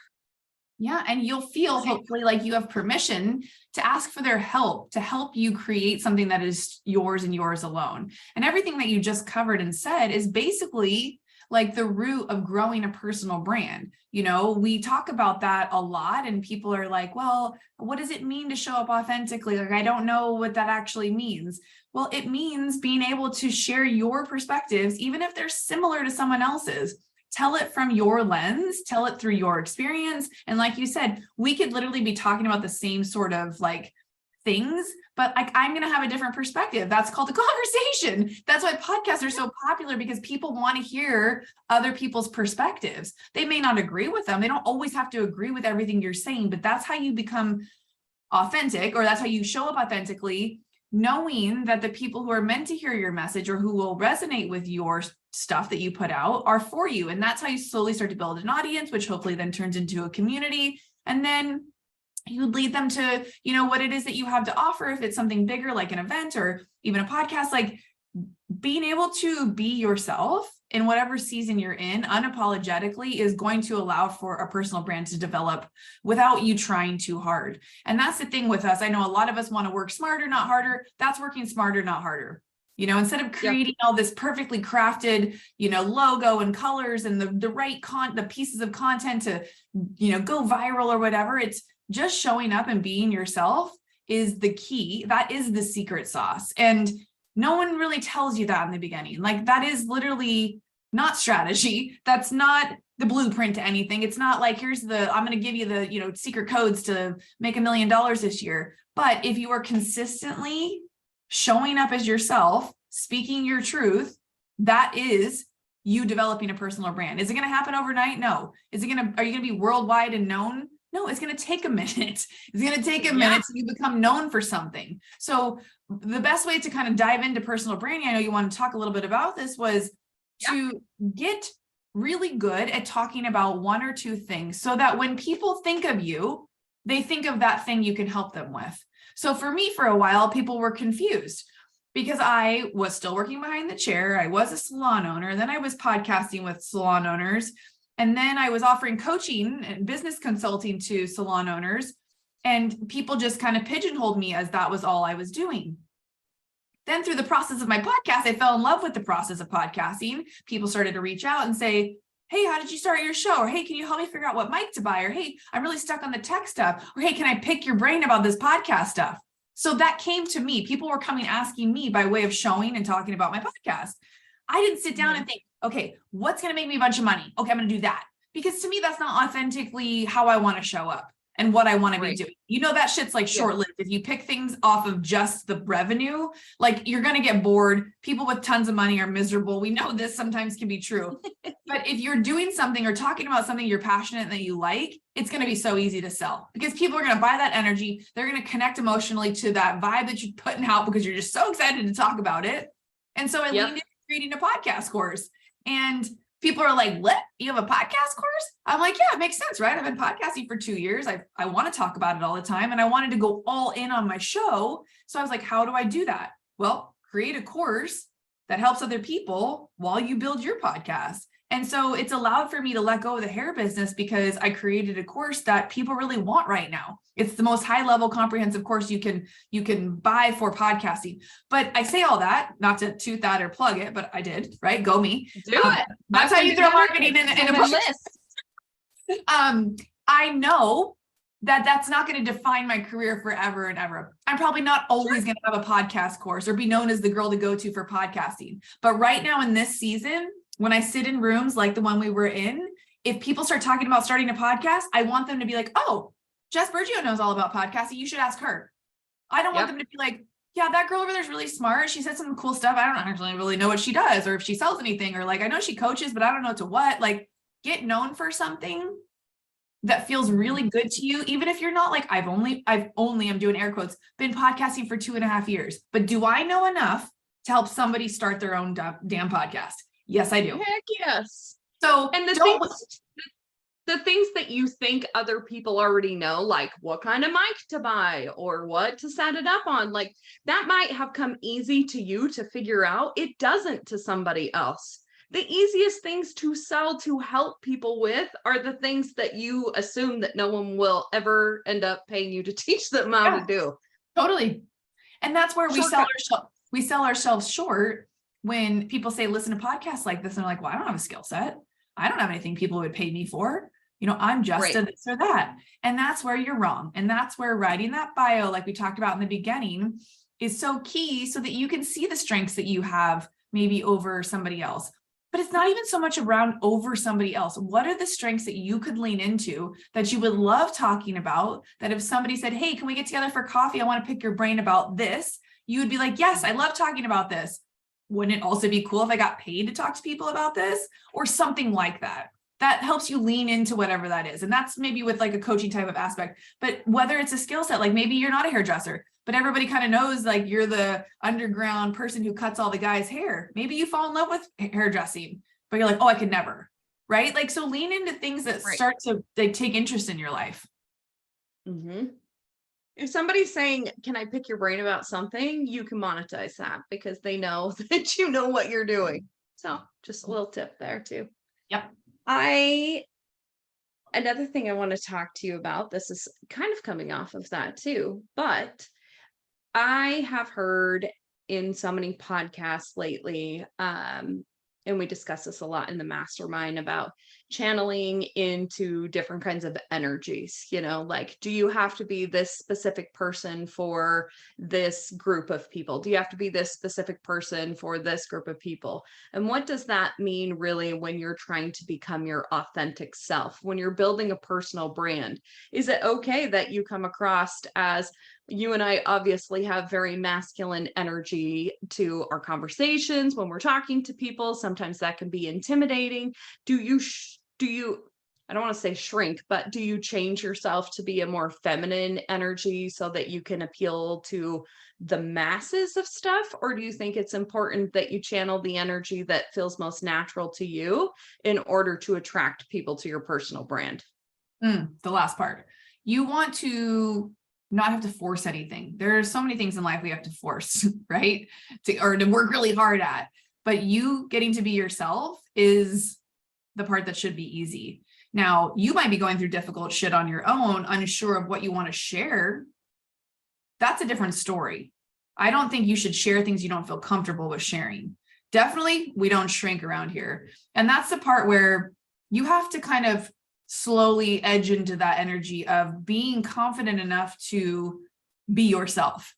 Yeah. And you'll feel hopefully like you have permission to ask for their help to help you create something that is yours and yours alone. And everything that you just covered and said is basically like the root of growing a personal brand. You know, we talk about that a lot, and people are like, well, what does it mean to show up authentically? Like, I don't know what that actually means. Well, it means being able to share your perspectives, even if they're similar to someone else's. Tell it from your lens, tell it through your experience. And like you said, we could literally be talking about the same sort of like things, but like I'm going to have a different perspective. That's called a conversation. That's why podcasts are so popular, because people want to hear other people's perspectives. They may not agree with them. They don't always have to agree with everything you're saying, but that's how you become authentic, or that's how you show up authentically, knowing that the people who are meant to hear your message or who will resonate with your stuff that you put out are for you. And that's how you slowly start to build an audience, which hopefully then turns into a community. And then you lead them to, you know, what it is that you have to offer. If it's something bigger, like an event or even a podcast, like being able to be yourself in whatever season you're in unapologetically is going to allow for a personal brand to develop without you trying too hard. And that's the thing with us. I know a lot of us want to work smarter, not harder. That's working smarter, not harder. You know, instead of creating all this perfectly crafted, you know, logo and colors and the right the pieces of content to, you know, go viral or whatever, it's just showing up and being yourself is the key. That is the secret sauce. And no one really tells you that in the beginning. Like, that is literally not strategy. That's not the blueprint to anything. It's not like, I'm going to give you the, you know, secret codes to make $1 million this year. But if you are consistently showing up as yourself, speaking your truth, that is you developing a personal brand. Is it going to happen overnight? No. Are you going to be worldwide and known? No, it's going to take a minute. It's going to take a minute till you become known for something. So the best way to kind of dive into personal branding, I know you want to talk a little bit about this, was to get really good at talking about one or two things so that when people think of you, they think of that thing you can help them with. So for me, for a while, people were confused because I was still working behind the chair. I was a salon owner, and then I was podcasting with salon owners. And then I was offering coaching and business consulting to salon owners, and people just kind of pigeonholed me as that was all I was doing. Then through the process of my podcast, I fell in love with the process of podcasting. People started to reach out and say, hey, how did you start your show? Or, hey, can you help me figure out what mic to buy? Or, hey, I'm really stuck on the tech stuff. Or, hey, can I pick your brain about this podcast stuff? So that came to me. People were coming asking me by way of showing and talking about my podcast. I didn't sit down and think, okay, what's going to make me a bunch of money? Okay, I'm going to do that. Because to me, that's not authentically how I want to show up. and what I want to be Right. doing. You know, that shit's like short-lived. If you pick things off of just the revenue, like you're going to get bored. People with tons of money are miserable. We know this sometimes can be true. But if you're doing something or talking about something you're passionate and that you like, it's going to be so easy to sell because people are going to buy that energy. They're going to connect emotionally to that vibe that you're putting out because you're just so excited to talk about it. And so I leaned into creating a podcast course, and people are like, what? You have a podcast course? I'm like, yeah, it makes sense, right? I've been podcasting for 2 years. I want to talk about it all the time. And I wanted to go all in on my show. So I was like, how do I do that? Well, create a course that helps other people while you build your podcast. And so it's allowed for me to let go of the hair business because I created a course that people really want right now. It's the most high level comprehensive course you can buy for podcasting. But I say all that, not to toot that or plug it, but I did, right? Go me. Do it. That's how you throw marketing in a list. I know that that's not going to define my career forever and ever. I'm probably not always going to have a podcast course or be known as the girl to go to for podcasting. But right now in this season, when I sit in rooms like the one we were in, if people start talking about starting a podcast, I want them to be like, oh, Jess Burgio knows all about podcasting. You should ask her. I don't want them to be like, yeah, that girl over there is really smart. She said some cool stuff. I don't actually really know what she does or if she sells anything, or like, I know she coaches, but I don't know to what. Like, get known for something that feels really good to you. Even if you're not like, I've only, I'm doing air quotes, been podcasting for 2.5 years, but do I know enough to help somebody start their own damn podcast? Yes, I do. Heck yes. So, and the things that you think other people already know, like what kind of mic to buy or what to set it up on, like that might have come easy to you to figure out. It doesn't to somebody else. The easiest things to sell, to help people with, are the things that you assume that no one will ever end up paying you to teach them how to do. Totally. And that's where we sell ourselves short when people say, listen to podcasts like this. And they're like, well, I don't have a skill set. I don't have anything people would pay me for. You know, I'm just a this or that. And that's where you're wrong. And that's where writing that bio, like we talked about in the beginning, is so key, so that you can see the strengths that you have maybe over somebody else. But it's not even so much around over somebody else. What are the strengths that you could lean into that you would love talking about, that if somebody said, hey, can we get together for coffee? I want to pick your brain about this. You would be like, yes, I love talking about this. Wouldn't it also be cool if I got paid to talk to people about this, or something like that? That helps you lean into whatever that is. And that's maybe with like a coaching type of aspect, but whether it's a skill set, like maybe you're not a hairdresser, but everybody kind of knows like you're the underground person who cuts all the guys' hair. Maybe you fall in love with hairdressing, but you're like, oh, I could never, right? Like, so lean into things that start to take interest in your life. Mm-hmm. If somebody's saying, can I pick your brain about something, you can monetize that because they know that you know what you're doing. So just a little tip there too. Yep. Another thing I want to talk to you about, this is kind of coming off of that too, but I have heard in so many podcasts lately, and we discuss this a lot in the Mastermind, about channeling into different kinds of energies. You know, like, do you have to be this specific person for this group of people? Do you have to be this specific person for this group of people? And what does that mean really when you're trying to become your authentic self, when you're building a personal brand? Is it okay that you come across as, you and I obviously have very masculine energy to our conversations when we're talking to people. Sometimes that can be intimidating. Do you, I don't want to say shrink, but do you change yourself to be a more feminine energy so that you can appeal to the masses of stuff? Or do you think it's important that you channel the energy that feels most natural to you in order to attract people to your personal brand? The last part. You want to not have to force anything. There are so many things in life we have to force, right? Or to work really hard at. But you getting to be yourself is the part that should be easy. Now, you might be going through difficult shit on your own, unsure of what you want to share. That's a different story. I don't think you should share things you don't feel comfortable with sharing. Definitely, we don't shrink around here. And that's the part where you have to kind of slowly edge into that energy of being confident enough to be yourself.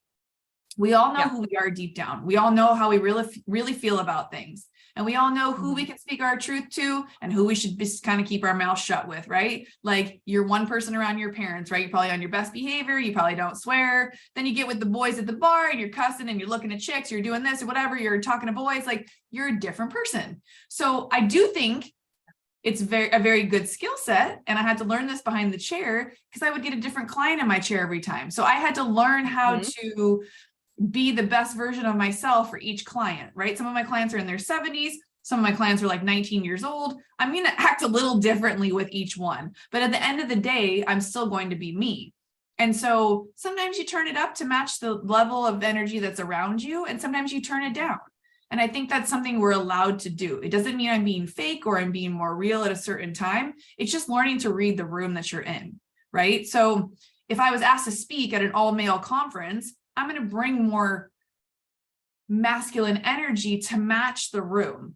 We all know who we are deep down. We all know how we really feel about things. And we all know who we can speak our truth to and who we should just kind of keep our mouth shut with, right? Like you're one person around your parents, right? You're probably on your best behavior. You probably don't swear. Then you get with the boys at the bar and you're cussing and you're looking at chicks, you're doing this or whatever, you're talking to boys, like you're a different person. So I do think it's a very good skill set. And I had to learn this behind the chair because I would get a different client in my chair every time. So I had to learn how to be the best version of myself for each client, right? Some of my clients are in their 70s. Some of my clients are like 19 years old. I'm going to act a little differently with each one. But at the end of the day, I'm still going to be me. And so sometimes you turn it up to match the level of energy that's around you. And sometimes you turn it down. And I think that's something we're allowed to do. It doesn't mean I'm being fake or I'm being more real at a certain time. It's just learning to read the room that you're in, right? So if I was asked to speak at an all-male conference, I'm going to bring more masculine energy to match the room,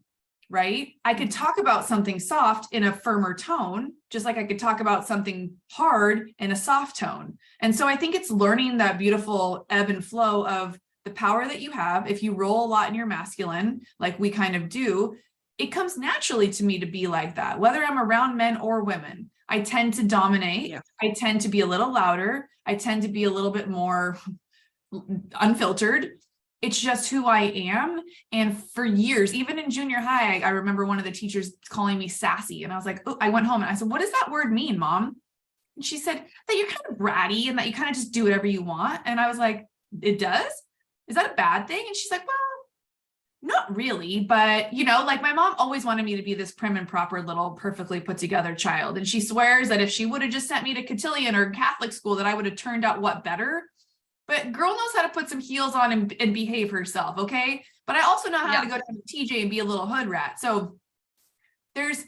right? I could talk about something soft in a firmer tone, just like I could talk about something hard in a soft tone. And so I think it's learning that beautiful ebb and flow of the power that you have. If you roll a lot in your masculine, like we kind of do, it comes naturally to me to be like that, whether I'm around men or women. I tend to dominate. Yeah. I tend to be a little louder. I tend to be a little bit more unfiltered. It's just who I am. And for years, even in junior high, I remember one of the teachers calling me sassy. And I was like, oh, I went home and I said, what does that word mean, Mom? And she said that you're kind of bratty and that you kind of just do whatever you want. And I was like, it does? Is that a bad thing? And she's like, well, not really, but like my mom always wanted me to be this prim and proper little perfectly put together child. And she swears that if she would have just sent me to cotillion or Catholic school, that I would have turned out better. But girl knows how to put some heels on and behave herself. Okay. But I also know how to go down to TJ and be a little hood rat. So there's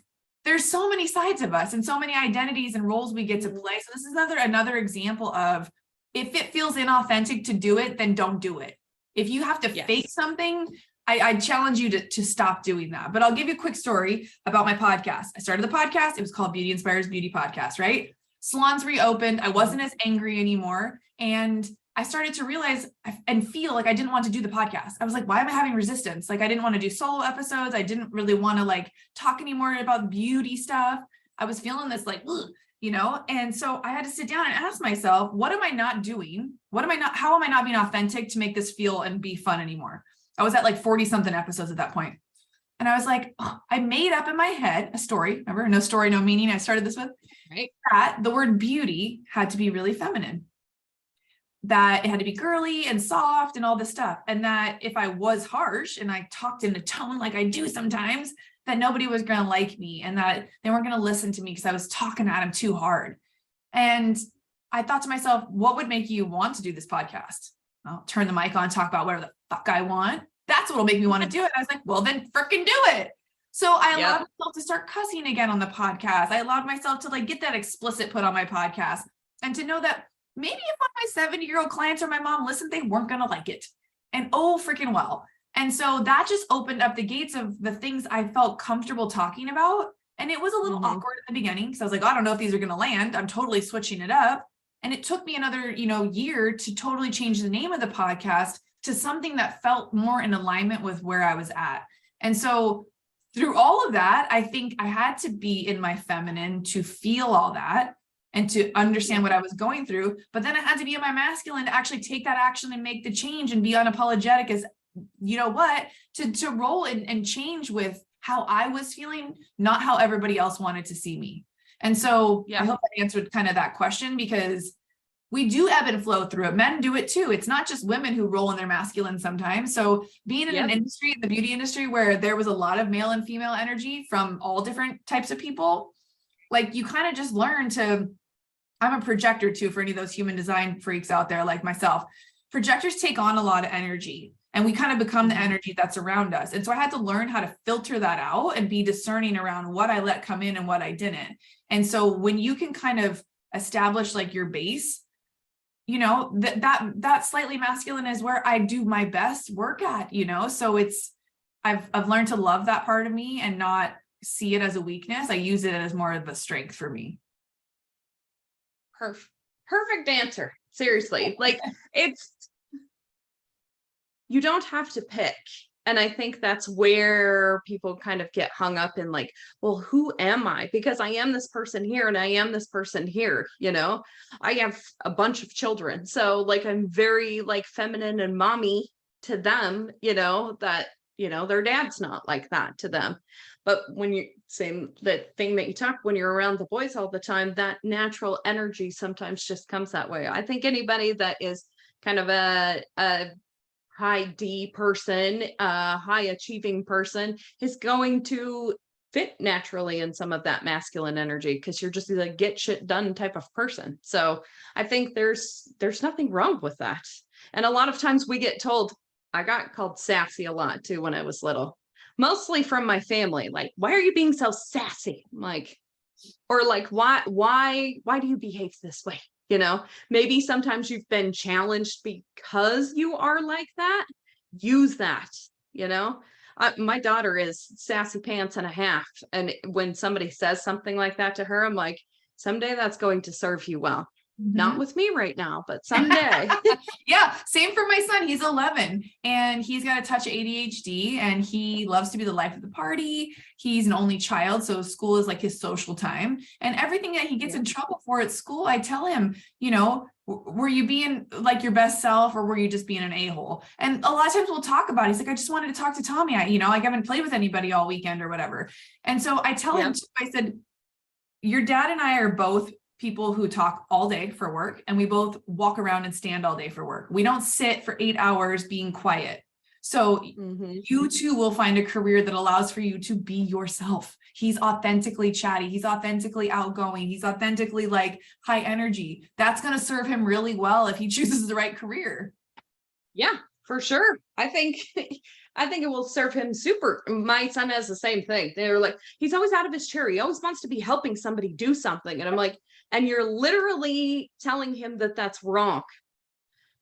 so many sides of us and so many identities and roles we get to play. So this is another example of, if it feels inauthentic to do it, then don't do it. If you have to fake something, I challenge you to stop doing that. But I'll give you a quick story about my podcast. I started the podcast. It was called Beauty Inspires Beauty Podcast, right? Salons reopened. I wasn't as angry anymore. And I started to realize and feel like I didn't want to do the podcast. I was like, why am I having resistance? Like I didn't want to do solo episodes. I didn't really want to talk anymore about beauty stuff. I was feeling this ugh, and so I had to sit down and ask myself, what am I not doing? How am I not being authentic to make this feel and be fun anymore? I was at 40 something episodes at that point. And I was like, I made up in my head a story. Remember, no story, no meaning. I started this with, right? That the word beauty had to be really feminine, that it had to be girly and soft and all this stuff. And that if I was harsh and I talked in a tone like I do sometimes, that nobody was going to like me and that they weren't going to listen to me because I was talking at them too hard. And I thought to myself, what would make you want to do this podcast? I'll turn the mic on, talk about whatever the fuck I want. That's what'll make me want to do it. I was like, well, then freaking do it. So I allowed myself to start cussing again on the podcast. I allowed myself to get that explicit put on my podcast and to know that maybe if one of my 70-year-old clients or my mom listened, they weren't going to like it. And oh, freaking well. And so that just opened up the gates of the things I felt comfortable talking about. And it was a little awkward at the beginning because I was like, I don't know if these are going to land. I'm totally switching it up. And it took me another, year to totally change the name of the podcast to something that felt more in alignment with where I was at. And so through all of that, I think I had to be in my feminine to feel all that and to understand what I was going through. But then I had to be in my masculine to actually take that action and make the change and be unapologetic as to roll and change with how I was feeling, not how everybody else wanted to see me. And so I hope I answered kind of that question, because we do ebb and flow through it. Men do it too. It's not just women who roll in their masculine sometimes. So being in an industry, the beauty industry, where there was a lot of male and female energy from all different types of people, you kind of just learn to, I'm a projector too, for any of those human design freaks out there like myself. Projectors take on a lot of energy. And we kind of become the energy that's around us. And so I had to learn how to filter that out and be discerning around what I let come in and what I didn't. And so when you can kind of establish your base, that slightly masculine is where I do my best work at, so I've learned to love that part of me and not see it as a weakness. I use it as more of a strength for me. Perfect answer. Seriously. You don't have to pick And I think that's where people kind of get hung up in like, well, who am I? Because I am this person here and I am this person here, you know? I have a bunch of children. So like I'm very like feminine and mommy to them, you know, that, you know, their dad's not like that to them. But when you same that thing that you talk when you're around the boys all the time, that natural energy sometimes just comes that way. I think anybody that is kind of a high D person, high achieving person is going to fit naturally in some of that masculine energy because you're just a get shit done type of person. So I think there's nothing wrong with that. And a lot of times we get told, I got called sassy a lot too when I was little, mostly from my family. Like, why are you being so sassy? I'm like, or like, why do you behave this way? You know, maybe sometimes you've been challenged because you are like that. Use that, you know. My daughter is sassy pants and a half. And when somebody says something like that to her, I'm like, someday that's going to serve you well. Not with me right now, but someday. Yeah, same for my son. He's 11 and he's got a touch of ADHD and he loves to be the life of the party. He's an only child, so school is like his social time. And everything that he gets in trouble for at school, I tell him, you know, were you being like your best self or were you just being an a-hole? And a lot of times we'll talk about it. He's like, I just wanted to talk to Tommy. I haven't played with anybody all weekend or whatever. And so I tell him, I said, your dad and I are both people who talk all day for work and we both walk around and stand all day for work. We don't sit for 8 hours being quiet. So you too will find a career that allows for you to be yourself. He's authentically chatty. He's authentically outgoing. He's authentically like high energy. That's going to serve him really well if he chooses the right career. Yeah, for sure. I think it will serve him super. My son has the same thing. They're like, he's always out of his chair. He always wants to be helping somebody do something. And I'm like, and you're literally telling him that that's wrong.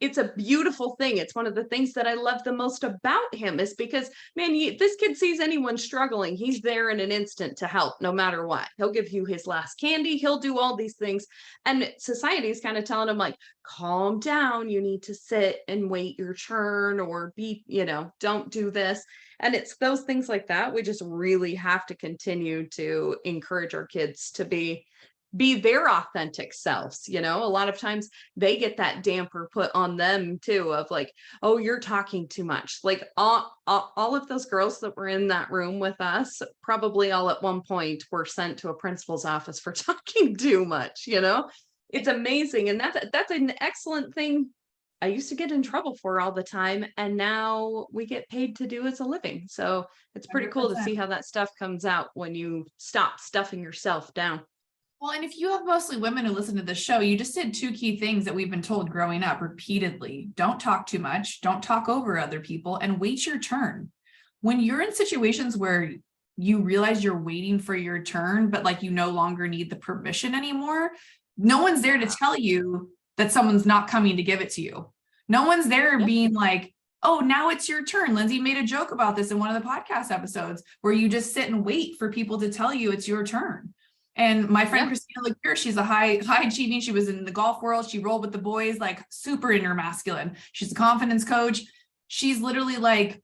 It's a beautiful thing. It's one of the things that I love the most about him is because, man, this kid sees anyone struggling. He's there in an instant to help no matter what. He'll give you his last candy. He'll do all these things. And society is kind of telling him like, calm down. You need to sit and wait your turn or be, you know, don't do this. And it's those things like that. We just really have to continue to encourage our kids to be their authentic selves. You know, a lot of times they get that damper put on them too of like, oh, you're talking too much. Like all of those girls that were in that room with us probably all at one point were sent to a principal's office for talking too much. You know, it's amazing. And that's an excellent thing I used to get in trouble for all the time, and now we get paid to do as a living. So it's pretty cool to see how that stuff comes out when you stop stuffing yourself down. Well, and if you have mostly women who listen to the show, you just did two key things that we've been told growing up repeatedly. Don't talk too much, don't talk over other people, and wait your turn. When you're in situations where you realize you're waiting for your turn, but like you no longer need the permission anymore, no one's there to tell you that someone's not coming to give it to you. No one's there being like, oh, now it's your turn. Lindsay made a joke about this in one of the podcast episodes where you just sit and wait for people to tell you it's your turn. And my friend Christina Laguerre, she's a high achieving. She was in the golf world. She rolled with the boys, like super inner masculine. She's a confidence coach. She's literally like,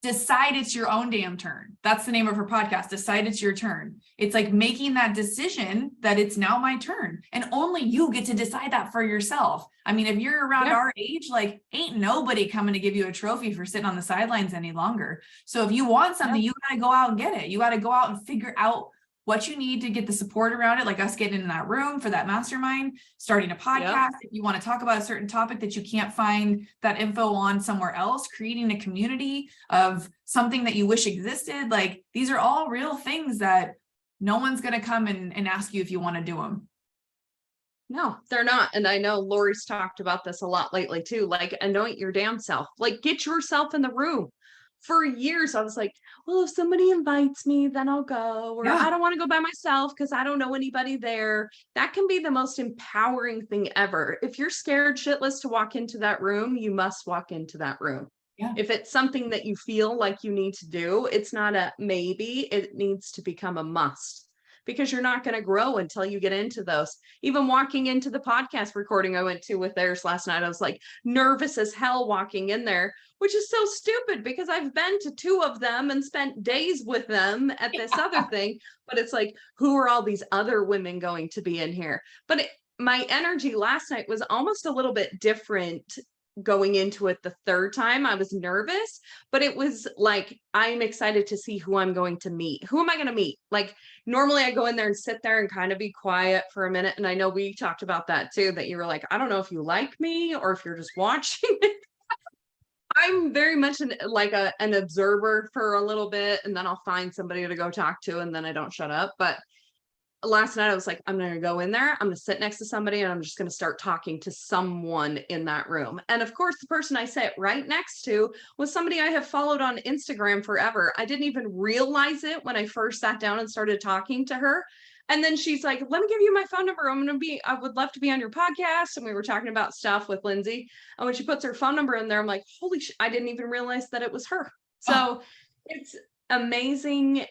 decide it's your own damn turn. That's the name of her podcast. Decide it's your turn. It's like making that decision that it's now my turn. And only you get to decide that for yourself. I mean, if you're around our age, like ain't nobody coming to give you a trophy for sitting on the sidelines any longer. So if you want something, you got to go out and get it. You got to go out and figure out what you need to get the support around it, like us getting in that room for that mastermind, starting a podcast. If you want to talk about a certain topic that you can't find that info on somewhere else, creating a community of something that you wish existed. Like these are all real things that no one's going to come and ask you if you want to do them. No, they're not. And I know Lori's talked about this a lot lately too, like anoint your damn self, like get yourself in the room. For years, I was like, well, if somebody invites me, then I'll go. Or I don't want to go by myself because I don't know anybody there. That can be the most empowering thing ever. If you're scared shitless to walk into that room, you must walk into that room. Yeah. If it's something that you feel like you need to do, it's not a maybe, it needs to become a must. because you're not going to grow until you get into those. Even walking into the podcast recording I went to with theirs last night, I was like nervous as hell walking in there, which is so stupid because I've been to 2 of them and spent days with them at this other thing. But it's like, who are all these other women going to be in here? But my energy last night was almost a little bit different going into it the 3rd time. I was nervous, but it was like, I'm excited to see who I'm going to meet. Who am I going to meet? Like, normally I go in there and sit there and kind of be quiet for a minute. And I know we talked about that too, that you were like, I don't know if you like me or if you're just watching it. I'm very much an observer for a little bit, and then I'll find somebody to go talk to, and then I don't shut up. But last night I was like, I'm going to go in there, I'm going to sit next to somebody, and I'm just going to start talking to someone in that room. And of course, the person I sat right next to was somebody I have followed on Instagram forever. I didn't even realize it when I first sat down and started talking to her. And then she's like, let me give you my phone number. I would love to be on your podcast. And we were talking about stuff with Lindsay. And when she puts her phone number in there, I'm like, holy shit, I didn't even realize that it was her. So it's amazing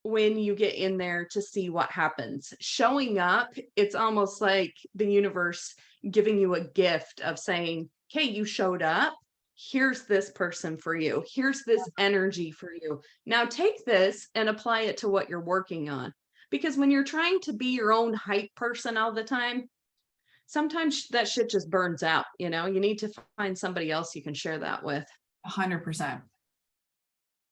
when you get in there to see what happens. Showing up, it's almost like the universe giving you a gift of saying, hey, you showed up. Here's this person for you. Here's this energy for you. Now take this and apply it to what you're working on. Because when you're trying to be your own hype person all the time, sometimes that shit just burns out. You need to find somebody else you can share that with. 100%.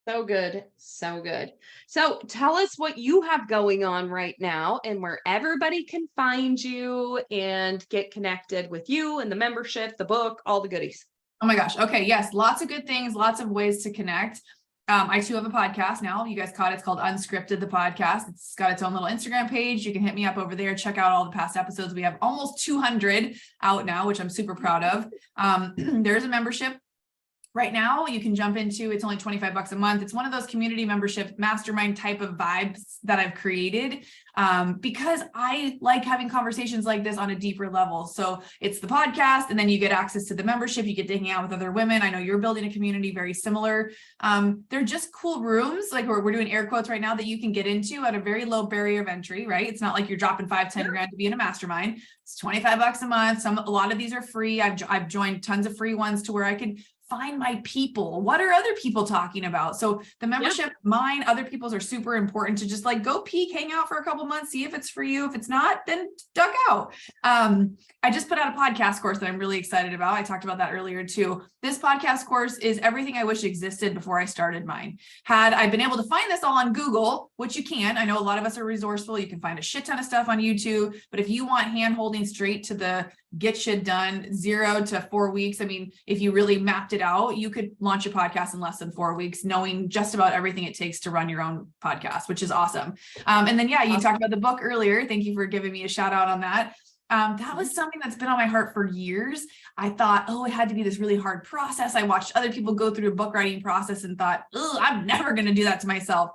So good. So good. So tell us what you have going on right now and where everybody can find you and get connected with you and the membership, the book, all the goodies. Oh my gosh. Okay. Yes. Lots of good things, lots of ways to connect. I too have a podcast now. You guys caught it. It's called Unscripted, the podcast. It's got its own little Instagram page. You can hit me up over there. Check out all the past episodes. We have almost 200 out now, which I'm super proud of. There's a membership right now you can jump into. It's only $25 a month. It's one of those community membership mastermind type of vibes that I've created because I like having conversations like this on a deeper level. So it's the podcast, and then you get access to the membership. You get to hang out with other women. I know you're building a community very similar. They're just cool rooms. Like we're doing air quotes right now that you can get into at a very low barrier of entry, right? It's not like you're dropping 5-10 grand to be in a mastermind. It's $25 a month. A lot of these are free. I've joined tons of free ones to where I could find my people. What are other people talking about? So the membership, mine, other people's are super important to just like go peek, hang out for a couple months, see if it's for you. If it's not, then duck out. I just put out a podcast course that I'm really excited about. I talked about that earlier too. This podcast course is everything I wish existed before I started mine. Had I been able to find this all on Google, which you can, I know a lot of us are resourceful. You can find a shit ton of stuff on YouTube, but if you want hand holding straight to the get shit done, 0 to 4 weeks. I mean, if you really mapped it out, you could launch a podcast in less than 4 weeks, knowing just about everything it takes to run your own podcast, which is awesome. And then, you talked about the book earlier. Thank you for giving me a shout out on that. That was something that's been on my heart for years. I thought, it had to be this really hard process. I watched other people go through a book writing process and thought, I'm never going to do that to myself.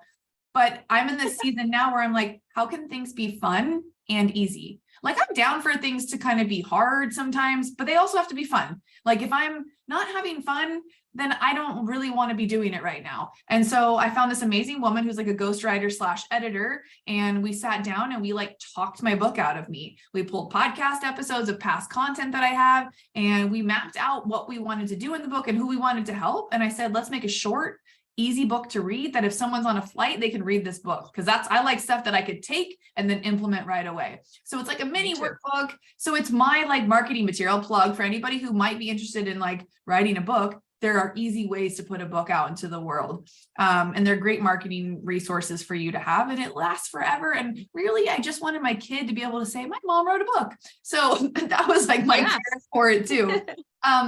But I'm in this season now where I'm like, how can things be fun and easy? Like I'm down for things to kind of be hard sometimes, but they also have to be fun. Like if I'm not having fun, then I don't really want to be doing it right now. And so I found this amazing woman who's like a ghostwriter / editor. And we sat down and we like talked my book out of me. We pulled podcast episodes of past content that I have, and we mapped out what we wanted to do in the book and who we wanted to help. And I said, let's make a short, easy book to read that if someone's on a flight, they can read this book. Cause I like stuff that I could take and then implement right away. So it's like a mini workbook. So it's my like marketing material plug for anybody who might be interested in like writing a book. There are easy ways to put a book out into the world. And they're great marketing resources for you to have, and it lasts forever. And really, I just wanted my kid to be able to say, my mom wrote a book. So that was like my care for it too.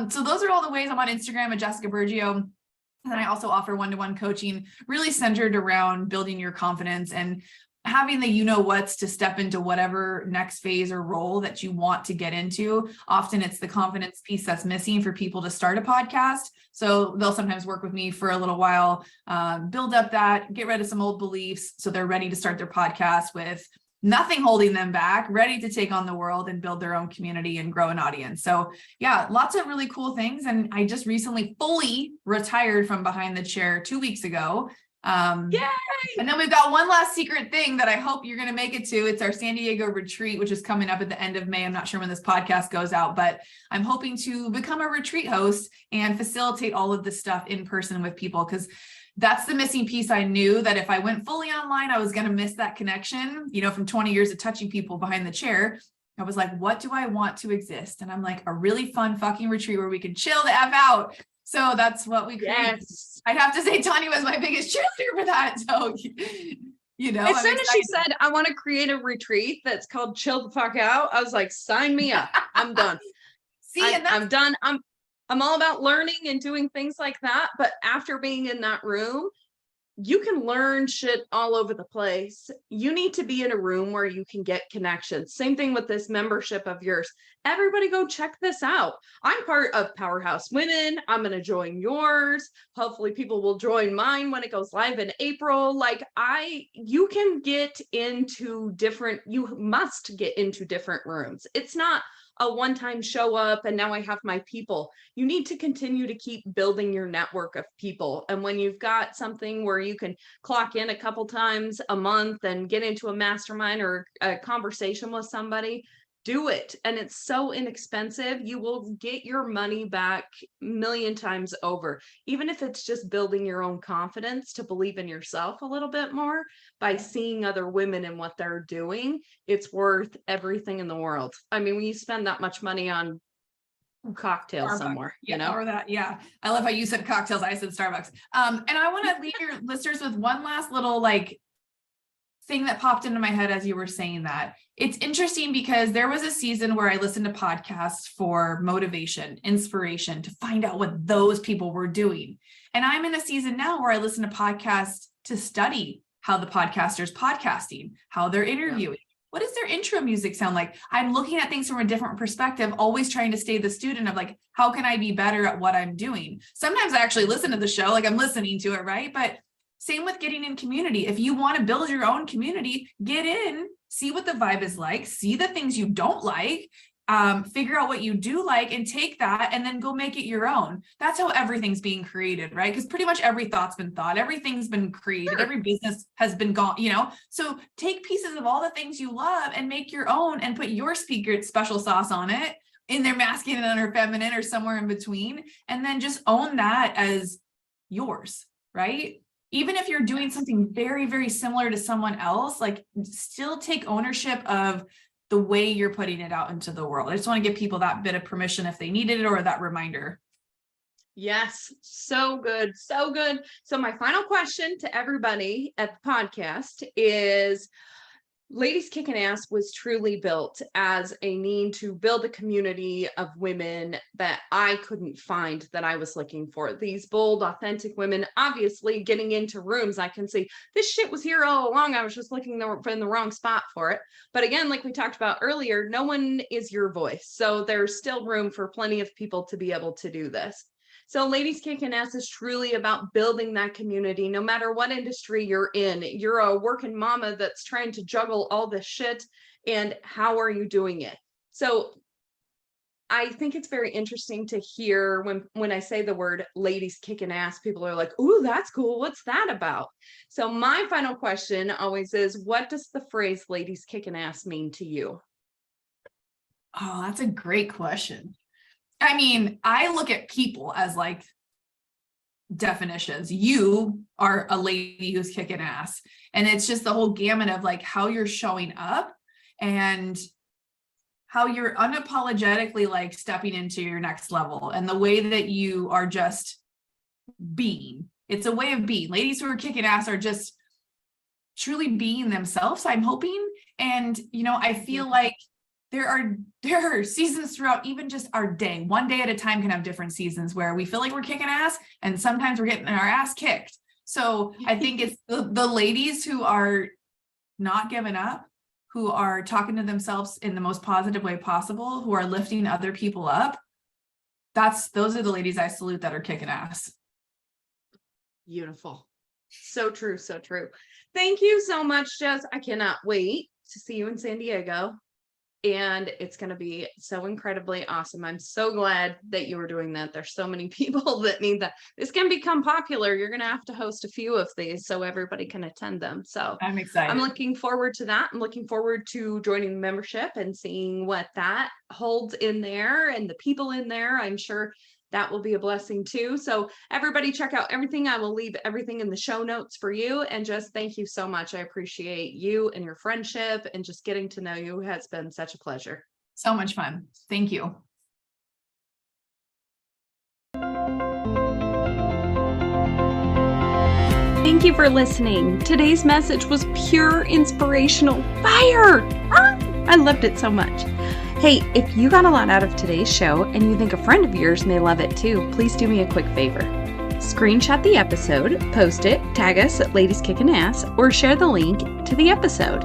So those are all the ways. I'm on Instagram at Jessica Burgio. And then I also offer one-to-one coaching really centered around building your confidence and having the what's to step into whatever next phase or role that you want to get into. Often it's the confidence piece that's missing for people to start a podcast. So they'll sometimes work with me for a little while, build up that, get rid of some old beliefs so they're ready to start their podcast with nothing holding them back, ready to take on the world and build their own community and grow an audience. So lots of really cool things. And I just recently fully retired from behind the chair 2 weeks ago. Yay! And then we've got one last secret thing that I hope you're going to make it to. It's our San Diego retreat, which is coming up at the end of May. I'm not sure when this podcast goes out, but I'm hoping to become a retreat host and facilitate all of this stuff in person with people, because that's the missing piece. I knew that if I went fully online, I was going to miss that connection, from 20 years of touching people behind the chair. I was like, what do I want to exist? And I'm like, a really fun fucking retreat where we can chill the F out. So that's what we created. Yes. I'd have to say Tanya was my biggest cheerleader for that. So, As soon as she said, I want to create a retreat that's called Chill the Fuck Out, I was like, sign me up. I'm done. I'm done. I'm all about learning and doing things like that. But after being in that room, you can learn shit all over the place. You need to be in a room where you can get connections. Same thing with this membership of yours. Everybody go check this out. I'm part of Powerhouse Women. I'm going to join yours. Hopefully people will join mine when it goes live in April. You must get into different rooms. It's not a one-time show up and now I have my people. You need to continue to keep building your network of people. And when you've got something where you can clock in a couple times a month and get into a mastermind or a conversation with somebody, do it. And it's so inexpensive. You will get your money back a million times over, even if it's just building your own confidence to believe in yourself a little bit more by seeing other women and what they're doing. It's worth everything in the world. I mean, when you spend that much money on cocktails Starbucks somewhere, or that. Yeah. I love how you said cocktails. I said Starbucks. And I want to leave your listeners with one last little thing that popped into my head as you were saying that. It's interesting because there was a season where I listened to podcasts for motivation, inspiration, to find out what those people were doing. And I'm in a season now where I listen to podcasts to study how the podcaster's podcasting, how they're interviewing. What does their intro music sound like? I'm looking at things from a different perspective, always trying to stay the student of how can I be better at what I'm doing? Sometimes I actually listen to the show, I'm listening to it, right? But same with getting in community. If you want to build your own community, get in, see what the vibe is like, see the things you don't like, figure out what you do like and take that and then go make it your own. That's how everything's being created, right? Because pretty much every thought's been thought, everything's been created, Sure. Every business has been gone, So take pieces of all the things you love and make your own and put your secret special sauce on it, in their masculine or feminine or somewhere in between, and then just own that as yours, right? Even if you're doing something very, very similar to someone else, still take ownership of the way you're putting it out into the world. I just want to give people that bit of permission if they needed it or that reminder. Yes, so good, so good. So my final question to everybody at the podcast is, Ladies Kicking Ass was truly built as a need to build a community of women that I couldn't find, that I was looking for. These bold, authentic women, obviously getting into rooms, I can see this shit was here all along. I was just looking in the wrong spot for it. But again, like we talked about earlier, no one is your voice. So there's still room for plenty of people to be able to do this. So Ladies Kicking Ass is truly about building that community, no matter what industry you're in. You're a working mama that's trying to juggle all this shit, and how are you doing it? So I think it's very interesting to hear when I say the word ladies kicking ass, people are like, ooh, that's cool. What's that about? So my final question always is, what does the phrase ladies kicking ass mean to you? Oh, that's a great question. I mean, I look at people as definitions. You are a lady who's kicking ass. And it's just the whole gamut of how you're showing up and how you're unapologetically stepping into your next level, and the way that you are just being. It's a way of being. Ladies who are kicking ass are just truly being themselves, I'm hoping. And, I feel like there are seasons throughout even just our day. One day at a time can have different seasons where we feel like we're kicking ass, and sometimes we're getting our ass kicked. So I think it's the ladies who are not giving up, who are talking to themselves in the most positive way possible, who are lifting other people up. Those are the ladies I salute that are kicking ass. Beautiful. So true. So true. Thank you so much, Jess. I cannot wait to see you in San Diego. and it's going to be so incredibly awesome. I'm so glad that you were doing that. There's so many people that need that. This can become popular. You're going to have to host a few of these so everybody can attend them. So I'm excited. I'm looking forward to that. I'm looking forward to joining the membership and seeing what that holds in there and the people in there. I'm sure that will be a blessing too. So everybody check out everything. I will leave everything in the show notes for you. And just thank you so much. I appreciate you and your friendship, and just getting to know you has been such a pleasure. So much fun. Thank you. Thank you for listening. Today's message was pure inspirational fire. I loved it so much. Hey, if you got a lot out of today's show and you think a friend of yours may love it too, please do me a quick favor. Screenshot the episode, post it, tag us at Ladies Kickin' Ass, or share the link to the episode.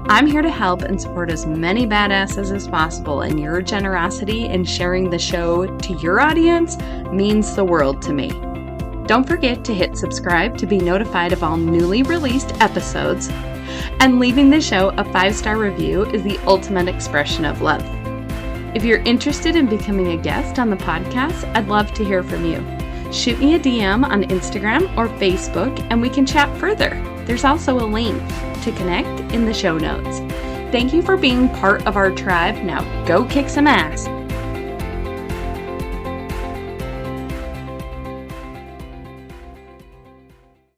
I'm here to help and support as many badasses as possible, and your generosity in sharing the show to your audience means the world to me. Don't forget to hit subscribe to be notified of all newly released episodes. And leaving the show a 5-star review is the ultimate expression of love. If you're interested in becoming a guest on the podcast, I'd love to hear from you. Shoot me a DM on Instagram or Facebook and we can chat further. There's also a link to connect in the show notes. Thank you for being part of our tribe. Now go kick some ass.